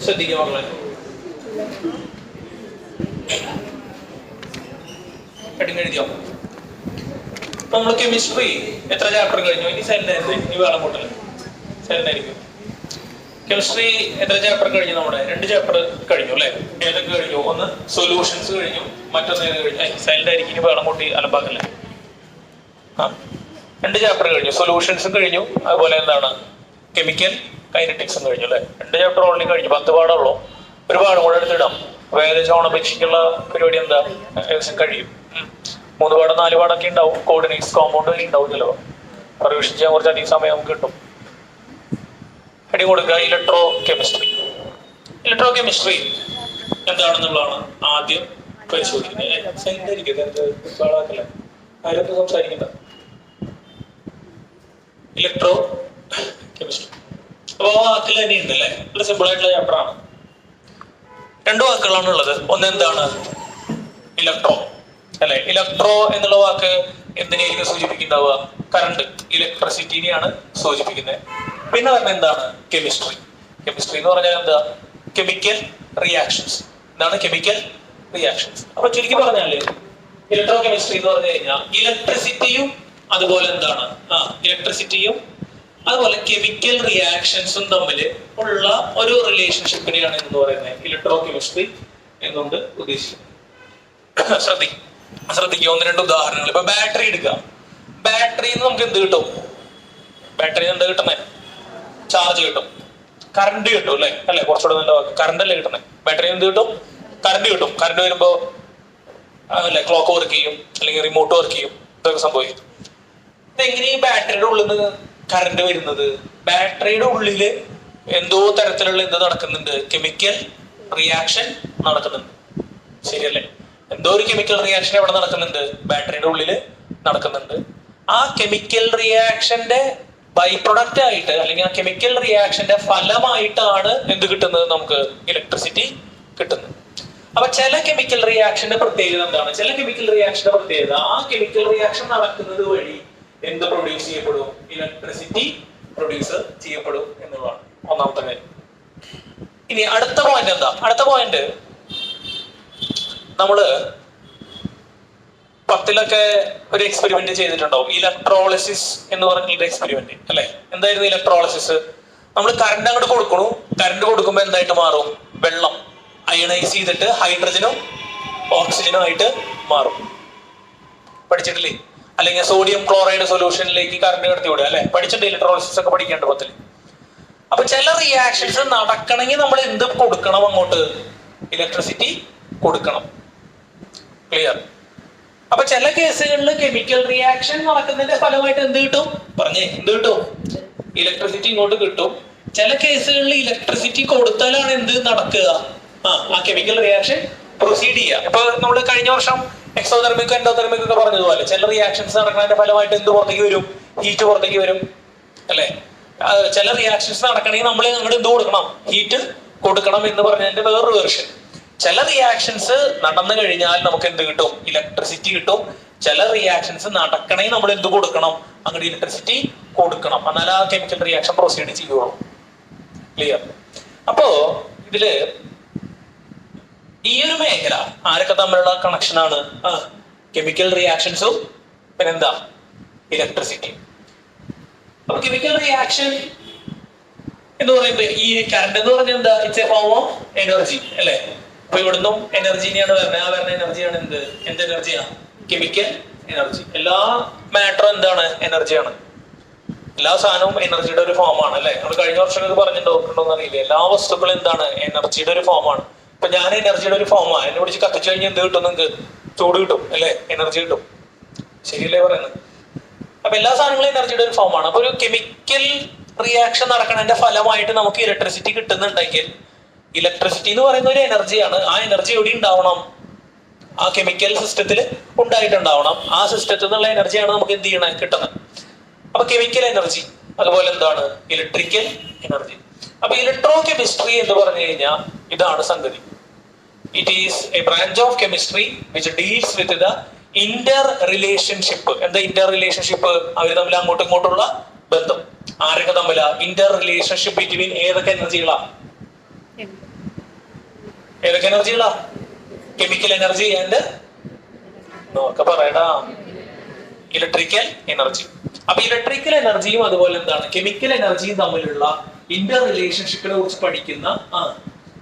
ശ്രദ്ധിക്കുക മക്കളെ. ഹെഡിങ് എഴുതിയോ? നമ്മൾ കെമിസ്ട്രി എത്ര ചാപ്റ്റർ കഴിഞ്ഞു? ഇനി സെല്ലായിരുന്നു, ഇനി വേളം കൂട്ടല് സെല്ലായിരിക്കും. കെമിസ്ട്രി എത്ര ചാപ്റ്റർ കഴിഞ്ഞു? നമ്മുടെ 2 ചാപ്റ്റർ കഴിഞ്ഞു അല്ലെ? ഏതൊക്കെ കഴിഞ്ഞു? ഒന്ന് സൊല്യൂഷൻസ് കഴിഞ്ഞു, മറ്റൊന്ന് ഏത് കഴിഞ്ഞു? സൈലന്റായിരിക്കും, ഇനി വേളം കൂട്ടി അലമ്പാക്കല്ലേ. 2 ചാപ്റ്റർ കഴിഞ്ഞു, സൊല്യൂഷൻസും കഴിഞ്ഞു, അതുപോലെ എന്താണ് കെമിക്കൽ കൈനറ്റിക്സും കഴിഞ്ഞു അല്ലെ? 2 ചാപ്റ്റർ ഓൾറെഡി കഴിഞ്ഞു, 10 പാടുള്ളൂ. ഒരു പാടും കൂടെ എടുത്തിടാം. ഏകദേശം ഓണപരീക്ഷയ്ക്കുള്ള പരിപാടി എന്താ ഏകദേശം കഴിയും. 3 പാടം 4 പാടൊക്കെ ഉണ്ടാവും. കോർഡിനേറ്റ്സ് കോമ്പൗണ്ട് വരെ ഉണ്ടാവും ചിലപ്പോൾ. റിവിഷൻ ചെയ്യാൻ കുറച്ചധികം സമയം നമുക്ക് കിട്ടും. ഹെഡിങ് കൊടുക്കുക ഇലക്ട്രോ കെമിസ്ട്രി. ഇലക്ട്രോ കെമിസ്ട്രി എന്താണെന്നുള്ളതാണ് ആദ്യം പരിശോധിക്കുന്നത്. ആരൊക്കെ സംസാരിക്കണ്ട. ഇലക്ട്രോ കെമിസ്ട്രി അപ്പൊ വാക്കിൽ തന്നെ ഉണ്ട് അല്ലെ? വളരെ സിമ്പിൾ ആയിട്ടുള്ള ചാപ്റ്റർ ആണ്. 2 വാക്കുകളാണ് ഉള്ളത്. ഒന്ന് എന്താണ്? ഇലക്ട്രോ അല്ലെ? ഇലക്ട്രോ എന്നുള്ള വാക്ക് എന്തിനെയായിരിക്കും സൂചിപ്പിക്കുന്നുണ്ടാവുക? കറണ്ട്, ഇലക്ട്രിസിറ്റിനെയാണ് സൂചിപ്പിക്കുന്നത്. പിന്നെ പറഞ്ഞ എന്താണ്? കെമിസ്ട്രി. കെമിസ്ട്രി എന്ന് പറഞ്ഞാൽ എന്താ? Chemical reactions. എന്താണ് കെമിക്കൽ റിയാക്ഷൻസ്? അപ്പൊ ചുരുക്കി പറഞ്ഞാല് ഇലക്ട്രോ കെമിസ്ട്രി എന്ന് പറഞ്ഞു കഴിഞ്ഞാൽ ഇലക്ട്രിസിറ്റിയും അതുപോലെ എന്താണ് ഇലക്ട്രിസിറ്റിയും അതുപോലെ കെമിക്കൽ റിയാക്ഷൻസും തമ്മിൽ ഉള്ള ഒരു റിലേഷൻഷിപ്പിനെയാണ് എന്ന് പറയുന്നത് ഇലക്ട്രോ കെമിസ്ട്രി എന്നുകൊണ്ട് ഉദ്ദേശിക്കുന്നത്. ശ്രദ്ധിക്കുക 1-2 ഉദാഹരണങ്ങൾ. ഇപ്പൊ ബാറ്ററി എടുക്കുക. ബാറ്ററിന്ന് നമുക്ക് എന്ത് കിട്ടും? ബാറ്ററി എന്ത് കിട്ടുന്നേ? ചാർജ് കിട്ടും, കറണ്ട് കിട്ടും അല്ലെ? അല്ലെ കുറച്ചുകൂടെ നല്ല വാക്ക്, കറണ്ട് അല്ലേ കിട്ടുന്നത്? ബാറ്ററി എന്ത് കിട്ടും? കറണ്ട് കിട്ടും. കറണ്ട് വരുമ്പോ അല്ലെ ക്ലോക്ക് വർക്ക് ചെയ്യും, അല്ലെങ്കിൽ റിമോട്ട് വർക്ക് ചെയ്യും, ഇതൊക്കെ സംഭവിക്കും. ഇതെങ്ങനെ ഈ ബാറ്ററിയുടെ ഉള്ളിൽ നിന്ന് കറണ്ട് വരുന്നത്? ബാറ്ററിയുടെ ഉള്ളില് എന്തോ തരത്തിലുള്ള എന്ത് നടക്കുന്നുണ്ട്? കെമിക്കൽ റിയാക്ഷൻ നടക്കുന്നുണ്ട്. ശരിയല്ലേ? എന്തോ ഒരു കെമിക്കൽ റിയാക്ഷൻ എവിടെ നടക്കുന്നുണ്ട്? ബാറ്ററിയുടെ ഉള്ളില് നടക്കുന്നുണ്ട്. ആ കെമിക്കൽ റിയാക്ഷന്റെ ബൈ പ്രൊഡക്റ്റ് ആയിട്ട്, അല്ലെങ്കിൽ ആ കെമിക്കൽ റിയാക്ഷന്റെ ഫലമായിട്ടാണ് എന്ത് കിട്ടുന്നത്? നമുക്ക് ഇലക്ട്രിസിറ്റി കിട്ടുന്നത്. അപ്പൊ ചില കെമിക്കൽ റിയാക്ഷന്റെ പ്രത്യേകത എന്താണ്? ചില കെമിക്കൽ റിയാക്ഷന്റെ പ്രത്യേകത ആ കെമിക്കൽ റിയാക്ഷൻ നടക്കുന്നത് വഴി എന്ത് പ്രൊഡ്യൂസ് ചെയ്യപ്പെടും? ഇലക്ട്രിസിറ്റി പ്രൊഡ്യൂസ് ചെയ്യപ്പെടും എന്നുള്ളതാണ് ഒന്നാമത്തെ കാര്യം. ഇനി അടുത്ത പോയിന്റ് എന്താ? അടുത്ത പോയിന്റ് നമ്മള് 10ലൊക്കെ ഒരു എക്സ്പെരിമെന്റ് ചെയ്തിട്ടുണ്ടാവും, ഇലക്ട്രോളിസിസ് എന്ന് പറഞ്ഞൊരു എക്സ്പെരിമെന്റ് അല്ലെ? എന്തായിരുന്നു ഇലക്ട്രോളിസിസ്? നമ്മൾ കറണ്ട് അങ്ങോട്ട് കൊടുക്കണു. കറണ്ട് കൊടുക്കുമ്പോൾ എന്തായിട്ട് മാറും? വെള്ളം അയണൈസ് ചെയ്തിട്ട് ഹൈഡ്രജനും ഓക്സിജനും ആയിട്ട് മാറും. പഠിച്ചിട്ടില്ലേ? അല്ലെങ്കിൽ സോഡിയം ക്ലോറൈഡ് സൊല്യൂഷനിലേക്ക് കറണ്ട് കടത്തി വിടുക അല്ലെ? പഠിച്ചിട്ട് ഇലക്ട്രോളിസിസ് ഒക്കെ പഠിക്കേണ്ട 10ൽ. അപ്പൊ ചില റിയാക്ഷൻസ് നടക്കണമെങ്കിൽ നമ്മൾ എന്ത് കൊടുക്കണം? അങ്ങോട്ട് ഇലക്ട്രിസിറ്റി കൊടുക്കണം. ക്ലിയർ? അപ്പൊ ചില കേസുകളിൽ കെമിക്കൽ റിയാക്ഷൻ നടക്കുന്നതിന്റെ ഫലമായിട്ട് എന്ത് കിട്ടും? പറഞ്ഞേ, എന്ത് കിട്ടും? ഇലക്ട്രിസിറ്റി ഇങ്ങോട്ട് കിട്ടും. ചില കേസുകളിൽ ഇലക്ട്രിസിറ്റി കൊടുത്താലാണ് എന്ത് നടക്കുക? ആ കെമിക്കൽ റിയാക്ഷൻ പ്രൊസീഡ് ചെയ്യുക. ഇപ്പൊ നമ്മൾ കഴിഞ്ഞ വർഷം എക്സോതെർമിക് എൻഡോതെർമിക് ഒക്കെ പറഞ്ഞതുപോലെ ചില റിയാക്ഷൻസ് നടക്കുന്നതിന്റെ ഫലമായിട്ട് എന്ത് പുറത്തേക്ക് വരും? ഹീറ്റ് പുറത്തേക്ക് വരും അല്ലെ? ചില റിയാക്ഷൻസ് നടക്കണമെങ്കിൽ നമ്മൾ അങ്ങോട്ട് എന്ത് കൊടുക്കണം? ഹീറ്റ് കൊടുക്കണം എന്ന് പറഞ്ഞതിന്റെ വേറൊരു വെർഷൻ. ചില റിയാക്ഷൻസ് നടന്നു കഴിഞ്ഞാൽ നമുക്ക് എന്ത് കിട്ടും? ഇലക്ട്രിസിറ്റി കിട്ടും. ചില റിയാക്ഷൻസ് നടക്കണമെങ്കിൽ നമ്മൾ എന്ത് കൊടുക്കണം? അങ്ങോട്ട് ഇലക്ട്രിസിറ്റി കൊടുക്കണം. എന്നാൽ ആ കെമിക്കൽ റിയാക്ഷൻ പ്രൊസീഡ് ചെയ്യുള്ളൂ. ക്ലിയർ? അപ്പോ ഇതില് ഈ ഒരു മേഖല ആരൊക്കെ തമ്മിലുള്ള കണക്ഷനാണ്? കെമിക്കൽ റിയാക്ഷൻസും പിന്നെന്താ? ഇലക്ട്രിസിറ്റി. അപ്പൊ കെമിക്കൽ റിയാക്ഷൻ എന്ന് പറയുമ്പോൾ ഈ കറണ്ട് എന്ന് പറഞ്ഞാൽ എന്താ? It's A form of energy അല്ലെ? അപ്പൊ ഇവിടുന്നും എനർജിനെയാണ് വരുന്നത്. ആ വരുന്ന എനർജിയാണ് എന്ത് എനർജിയാ? Chemical energy. എല്ലാ മാറ്ററും എന്താണ്? എനർജിയാണ്. എല്ലാ സാധനവും എനർജിയുടെ ഒരു ഫോമാണ് അല്ലെ? നമ്മൾ കഴിഞ്ഞ വർഷം പറഞ്ഞിട്ടുണ്ടോന്ന് അറിയില്ല. എല്ലാ വസ്തുക്കളും എന്താണ്? എനർജിയുടെ ഒരു ഫോമാണ്. ഇപ്പൊ ഞാൻ എനർജിയുടെ ഒരു ഫോമാണ്. എന്നെ പിടിച്ച് കത്തിച്ചു കഴിഞ്ഞാൽ എന്ത് കിട്ടും? നിങ്ങൾക്ക് ചൂട് കിട്ടും അല്ലെ? എനർജി കിട്ടും. ശരിയല്ലേ പറയുന്നത്? അപ്പൊ എല്ലാ സാധനങ്ങളും എനർജിയുടെ ഒരു ഫോമാണ്. അപ്പൊ ഒരു കെമിക്കൽ റിയാക്ഷൻ നടക്കുന്നതിന്റെ ഫലമായിട്ട് നമുക്ക് ഇലക്ട്രിസിറ്റി കിട്ടുന്നുണ്ടെങ്കിൽ, ഇലക്ട്രിസിറ്റി എന്ന് പറയുന്ന ഒരു എനർജിയാണ്. ആ എനർജി എവിടെ ഉണ്ടാവണം? ആ കെമിക്കൽ സിസ്റ്റത്തിൽ ഉണ്ടായിട്ടുണ്ടാവണം. ആ സിസ്റ്റത്തിൽ നിന്നുള്ള എനർജിയാണ് നമുക്ക് എന്ത് ചെയ്യണേ? കിട്ടുന്നത്. അപ്പൊ കെമിക്കൽ എനർജി, അതുപോലെ എന്താണ്? Electrical energy. അപ്പൊ ഇലക്ട്രോ കെമിസ്ട്രി എന്ന് പറഞ്ഞു കഴിഞ്ഞാൽ ഇതാണ് സംഗതി. It is A branch of chemistry which deals with the Inter relationship. എന്താ ഇന്റർ റിലേഷൻഷിപ്പ്? അവർ തമ്മിൽ അങ്ങോട്ടും ഇങ്ങോട്ടുള്ള ബന്ധം. ആരൊക്കെ തമ്മില ഇന്റർ റിലേഷൻഷിപ്പ് ബിറ്റ്വീൻ ഏതൊക്കെ എനർജികളാ? ഏതൊക്കെ എനർജികളാ? കെമിക്കൽ എനർജി ആൻഡ് നോക്ക പറയടാ ഇലക്ട്രിക്കൽ എനർജി. അപ്പൊ ഇലക്ട്രിക്കൽ എനർജിയും അതുപോലെ എന്താണ് കെമിക്കൽ എനർജിയും തമ്മിലുള്ള ഇന്റർ റിലേഷൻഷിപ്പിനെ കുറിച്ച് പഠിക്കുന്ന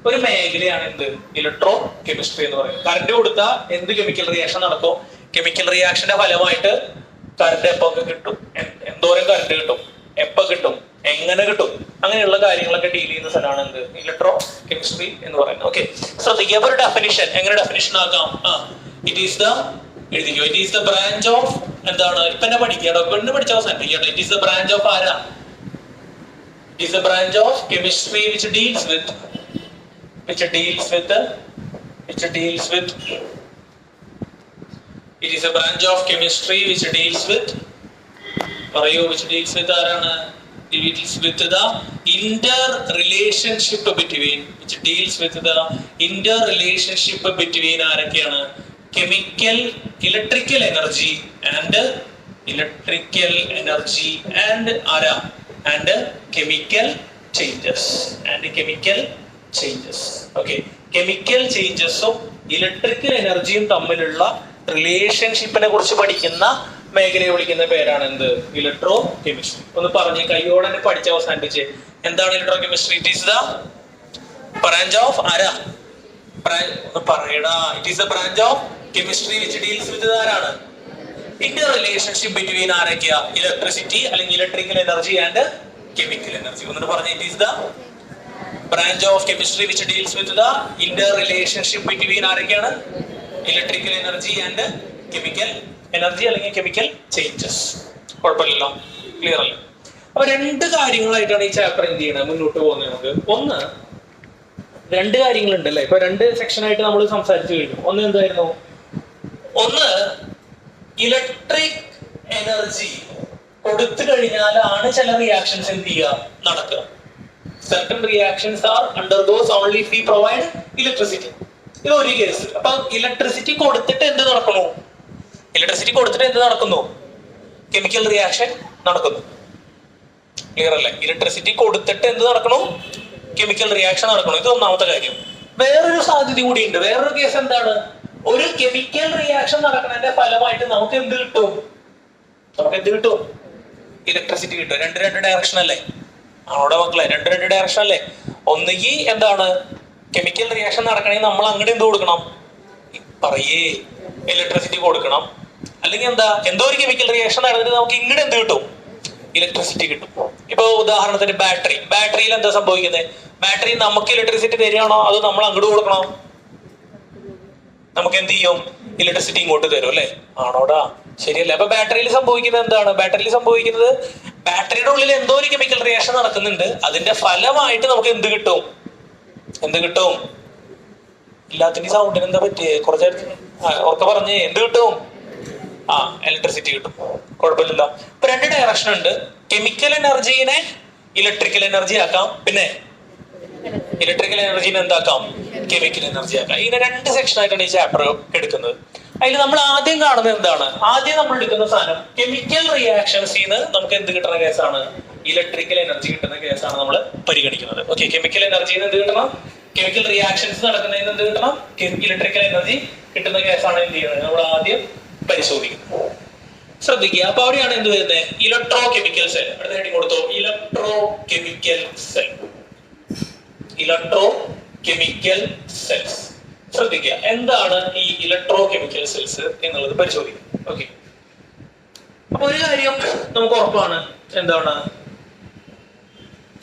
ഒരു മേഖലയാണ് എന്ത് ഇലക്ട്രോ കെമിസ്ട്രി എന്ന് പറയുന്നത്. കറണ്ട് കൊടുത്താൽ എന്ത് കെമിക്കൽ റിയാക്ഷൻ നടക്കും? കെമിക്കൽ റിയാക്ഷന്റെ ഫലമായിട്ട് കറണ്ട് എപ്പൊക്കെ കിട്ടും, എന്തോരം കറണ്ട് കിട്ടും, എപ്പോ കിട്ടും, എങ്ങനെ കിട്ടും, അങ്ങനെയുള്ള കാര്യങ്ങളൊക്കെ ഡീൽ ചെയ്യുന്ന സ്ഥലമാണ് എന്ത് ഇലക്ട്രോ കെമിസ്ട്രി എന്ന് പറയുന്നത്. ഓക്കെ, ശ്രദ്ധിക്കുക. ഒരു ഡെഫിനിഷൻ എങ്ങനെ ഡെഫിനിഷൻ ആക്കാം? ഇറ്റ് ഈസ് ദ എഴുതിക്കോ. It is the branch of എന്താണ് ഇപ്പൊ തന്നെ പഠിക്കുക, പെണ്ണ് പഠിച്ച അവസാനിപ്പിക്കട്ടെ. It is the branch of ആരാ? It is the branch of chemistry which deals with it is a branch of chemistry which deals with പറയൂ which deals with ആരാണ്? It deals with the interrelationship between ആരൊക്കെയാണ്? Chemical electrical energy and ആരാ? And chemical changes. Okay, chemical ചേഞ്ചസും electrical എനർജിയും തമ്മിലുള്ള റിലേഷൻഷിപ്പിനെ കുറിച്ച് പഠിക്കുന്ന മേഖലയെ വിളിക്കുന്ന പേരാണ് എന്ത് ഇലക്ട്രോ കെമിസ്ട്രി. ഒന്ന് പറഞ്ഞ് കൈയോടെ പഠിച്ച് അവസാനിപ്പിച്ച് എന്താണ് electro chemistry? It is the branch of ആരാ? ഒന്ന് പറയടാ. It is the branch of chemistry which deals with ആരാണ്? ഇന്റർ റിലേഷൻഷിപ്പ് ബിറ്റ്വീൻ ആരൊക്കെയാ? ഇലക്ട്രിസിറ്റി അല്ലെങ്കിൽ electrical energy and chemical energy. എന്നിട്ട് പറഞ്ഞ it is the branch of chemistry which deals with the interrelationship between ആരൊക്കെയാണ്? Electrical energy and chemical energy അല്ലെങ്കിൽ chemical changes. കുഴപ്പമില്ലല്ലോ, clear അല്ലേ? അപ്പൊ രണ്ട് കാര്യങ്ങളായിട്ടാണ് ഈ ചാപ്റ്റർ എന്ത് ചെയ്യണത് മുന്നോട്ട് പോകുന്നത്. നമുക്ക് ഒന്ന് രണ്ട് കാര്യങ്ങളുണ്ട് അല്ലേ? ഇപ്പൊ രണ്ട് സെക്ഷൻ ആയിട്ട് നമ്മൾ സംസാരിച്ചു കഴിഞ്ഞു. ഒന്ന് എന്തായിരുന്നു? ഒന്ന് ഇലക്ട്രിക് എനർജി കൊടുത്തു കഴിഞ്ഞാലാണ് ചില റിയാക്ഷൻസ് എന്ത് ചെയ്യുക നടക്കുക. Certain reactions are undergoes only if we provide electricity. ഇത് ഒരു കേസ്. അപ്പൊ ഇലക്ട്രിസിറ്റി കൊടുത്തിട്ട് എന്ത് നടക്കുന്നു? കെമിക്കൽ റിയാക്ഷൻ നടക്കുന്നു. ക്ലിയർ അല്ലേ? ഇലക്ട്രിസിറ്റി കൊടുത്തിട്ട് എന്ത് നടക്കണു? കെമിക്കൽ റിയാക്ഷൻ നടക്കണം. ഇത് ഒന്നാമത്തെ കാര്യം. വേറൊരു സാധ്യത കൂടി ഉണ്ട്. വേറൊരു കേസ് എന്താണ്? ഒരു കെമിക്കൽ റിയാക്ഷൻ നടക്കുന്നതിന്റെ ഫലമായിട്ട് നമുക്ക് എന്ത് കിട്ടും? ഇലക്ട്രിസിറ്റി കിട്ടും. രണ്ട് ഡയറക്ഷൻ അല്ലേ? അവിടെ മക്കളെ രണ്ട് ഡയറക്ഷൻ അല്ലേ? ഒന്നുകിൽ എന്താണ് കെമിക്കൽ റിയാക്ഷൻ നടക്കണമെങ്കിൽ നമ്മൾ അങ്ങോട്ട് എന്ത് കൊടുക്കണം? ഇലക്ട്രിസിറ്റി കൊടുക്കണം. അല്ലെങ്കിൽ എന്തോ ഒരു കെമിക്കൽ റിയാക്ഷൻ നടന്നിട്ട് നമുക്ക് ഇങ്ങോട്ട് എന്ത് കിട്ടും? ഇലക്ട്രിസിറ്റി കിട്ടും. ഇപ്പൊ ഉദാഹരണത്തിന് ബാറ്ററിയിൽ എന്താ സംഭവിക്കുന്നത്? ബാറ്ററി നമുക്ക് ഇലക്ട്രിസിറ്റി തരികയാണോ അതോ നമ്മൾ അങ്ങോട്ട് കൊടുക്കണോ? നമുക്ക് എന്ത് ചെയ്യും? ഇലക്ട്രിസിറ്റി ഇങ്ങോട്ട് തരും അല്ലേ? ആണോടാ? ശരിയല്ലേ? അപ്പൊ ബാറ്ററിയിൽ സംഭവിക്കുന്നത് എന്താണ്? ബാറ്ററിയുടെ ഉള്ളിൽ എന്തോ ഒരു കെമിക്കൽ റിയാക്ഷൻ നടക്കുന്നുണ്ട്. അതിന്റെ ഫലമായിട്ട് നമുക്ക് എന്ത് കിട്ടും? എല്ലാത്തിന്റെ സൗണ്ടിന് എന്താ പറ്റിയേ? കുറച്ച് ഉറക്കെ പറഞ്ഞേ. എന്ത് കിട്ടും? ഇലക്ട്രിസിറ്റി കിട്ടും. കുഴപ്പമില്ലല്ലോ. ഇപ്പൊ രണ്ട് ഡയറക്ഷൻ ഉണ്ട്. കെമിക്കൽ എനർജീനെ ഇലക്ട്രിക്കൽ എനർജി ആക്കാം, പിന്നെ ഇലക്ട്രിക്കൽ എനർജീനെ എന്താക്കാം? കെമിക്കൽ എനർജി ആക്കാം. ഇതിനെ രണ്ട് സെക്ഷൻ ആയിട്ടാണ് ഈ ചാപ്റ്റർ എടുക്കുന്നത്. അതിൽ നമ്മൾ ആദ്യം കാണുന്നത് എന്താണ്? ആദ്യം നമ്മൾ എടുക്കുന്ന സാധനം കെമിക്കൽ റിയാക്ഷൻസിന്ന് നമുക്ക് എന്ത് കിട്ടുന്ന കേസാണ്? ഇലക്ട്രിക്കൽ എനർജി കിട്ടുന്ന കേസാണ് നമ്മൾ പരിഗണിക്കുന്നത്. ഓക്കെ, കെമിക്കൽ എനർജിന്ന് എന്ത് കിട്ടണം? കെമിക്കൽ റിയാക്ഷൻസ് നടക്കുന്നതിന് എന്ത് കിട്ടണം? ഇലക്ട്രിക്കൽ എനർജി കിട്ടുന്ന കേസാണ് എന്ത് ചെയ്യുന്നത് നമ്മൾ ആദ്യം പരിശോധിക്കുന്നത്. ശ്രദ്ധിക്കുക. അപ്പൊ അവിടെയാണ് എന്ത് വരുന്നത്? Electro chemical cell. അടുത്ത ഹെഡിങ് കൊടുത്തോ, ഇലക്ട്രോ കെമിക്കൽ സെൽസ്. ശ്രദ്ധിക്കുക, എന്താണ് ഈ ഇലക്ട്രോ കെമിക്കൽ സെൽസ് എന്നുള്ളത് പരിശോധിക്കും. ഓക്കെ, അപ്പൊ ഒരു കാര്യം നമുക്ക് ഉറപ്പാണ്. എന്താണ്?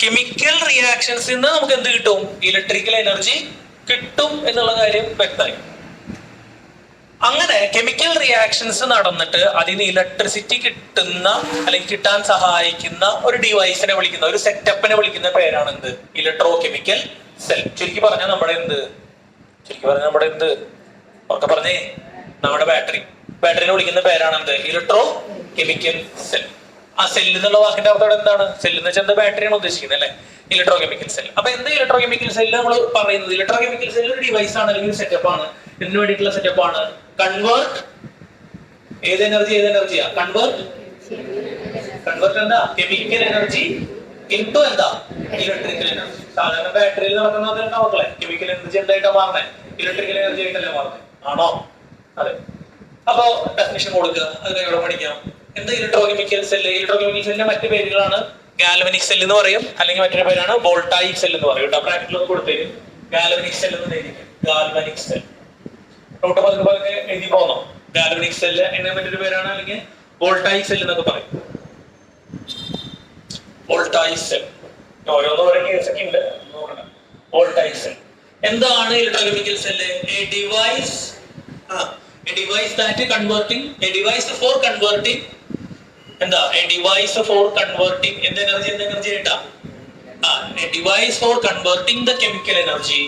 കെമിക്കൽ റിയാക്ഷൻസിൽ നിന്ന് നമുക്ക് എന്ത് കിട്ടും? ഇലക്ട്രിക്കൽ എനർജി കിട്ടും എന്നുള്ള കാര്യം വ്യക്തമായി. അങ്ങനെ കെമിക്കൽ റിയാക്ഷൻസ് നടന്നിട്ട് അതിന് ഇലക്ട്രിസിറ്റി കിട്ടുന്ന അല്ലെങ്കിൽ കിട്ടാൻ സഹായിക്കുന്ന ഒരു ഡിവൈസിനെ വിളിക്കുന്ന, ഒരു സെറ്റപ്പിനെ വിളിക്കുന്ന പേരാണ് എന്ത്? Electro chemical cell. ചുരുക്കി പറഞ്ഞാൽ നമ്മുടെ എന്ത്? ഒക്കെ പറഞ്ഞേ, നമ്മുടെ ബാറ്ററിനെ വിളിക്കുന്ന പേരാണ് എന്ത്? Electro chemical cell. ആ സെല്ല് എന്നുള്ള വാക്കിന്റെ അർത്ഥം എന്താണ്? സെല്ല് എന്ന് വെച്ചാൽ ബാറ്ററിയാണ് ഉദ്ദേശിക്കുന്നത് അല്ലെ? Electro chemical cell. അപ്പൊ എന്ത് ഇലക്ട്രോ കെമിക്കൽ സെല്ല് നമ്മൾ പറയുന്നത്? ഇലക്ട്രോ കെമിക്കൽ സെൽ ഒരു ഡിവൈസ് ആണ് അല്ലെങ്കിൽ സെറ്റപ്പ് ആണ്. ഇതിനു വേണ്ടിയിട്ടുള്ള സെറ്റപ്പ് ആണ്. കൺവേർട്ട് ഏത് എനർജിയാ? കൺവേർട്ട് കൺവേർട്ട് എന്താ? കെമിക്കൽ എനർജി ഇൻടു എന്താ? Electrical energy. സാധാരണ ബാറ്ററിയിൽ നടക്കുന്നത് മക്കളെ കെമിക്കൽ എനർജി എന്തായിട്ടാ മാറുന്നത്? ഇലക്ട്രിക്കൽ എനർജി ആയിട്ടല്ലേ മാറുന്നത്? ആണോ? അതെ. അപ്പോ ഡെഫിനിഷൻ കൊടുക്കുക, അത് ഇവിടെ പഠിക്കാം. എന്താ ഇലക്ട്രോകെമിക്കൽ സെല്ല്? ഇലക്ട്രോകെമിക്കൽ സെല്ലിന്റെ മറ്റു പേരുകളാണ് ഗാൽവനിക് സെൽ എന്ന് പറയും, അല്ലെങ്കിൽ മറ്റൊരു പേരാണ് വോൾട്ടായിക് സെൽ എന്ന് പറയും. ബ്രാക്കറ്റിൽ ഒന്ന് കൊടുത്തേരും ഗാൽവനിക് സെൽ എന്ന് എഴുതിയിരിക്കും. ഗാൽവനിക് സെൽ ഡോക്ടർ പറഞ്ഞ എഴുതി പോന്നോ? ഗാൽവനിക് സെല്ല് എന്ന മറ്റൊരു പേരാണ്, അല്ലെങ്കിൽ വോൾട്ടായിക് സെൽ എന്നൊക്കെ പറയും. വോൾട്ടായിക് സെൽ ഓരോന്ന് ഓരോ കേസൊക്കെ ഉണ്ട്, നോക്കണം. വോൾട്ടായിക് സെൽ എന്താണ്? Electrochemical cell a device for converting എന്താ? എ ഡിവൈസ് ഫോർ കൺവേർട്ടിംഗ് എന്ത് എനർജി? എന്ത് എനർജി ആയിട്ടാ? A device for converting the chemical energy.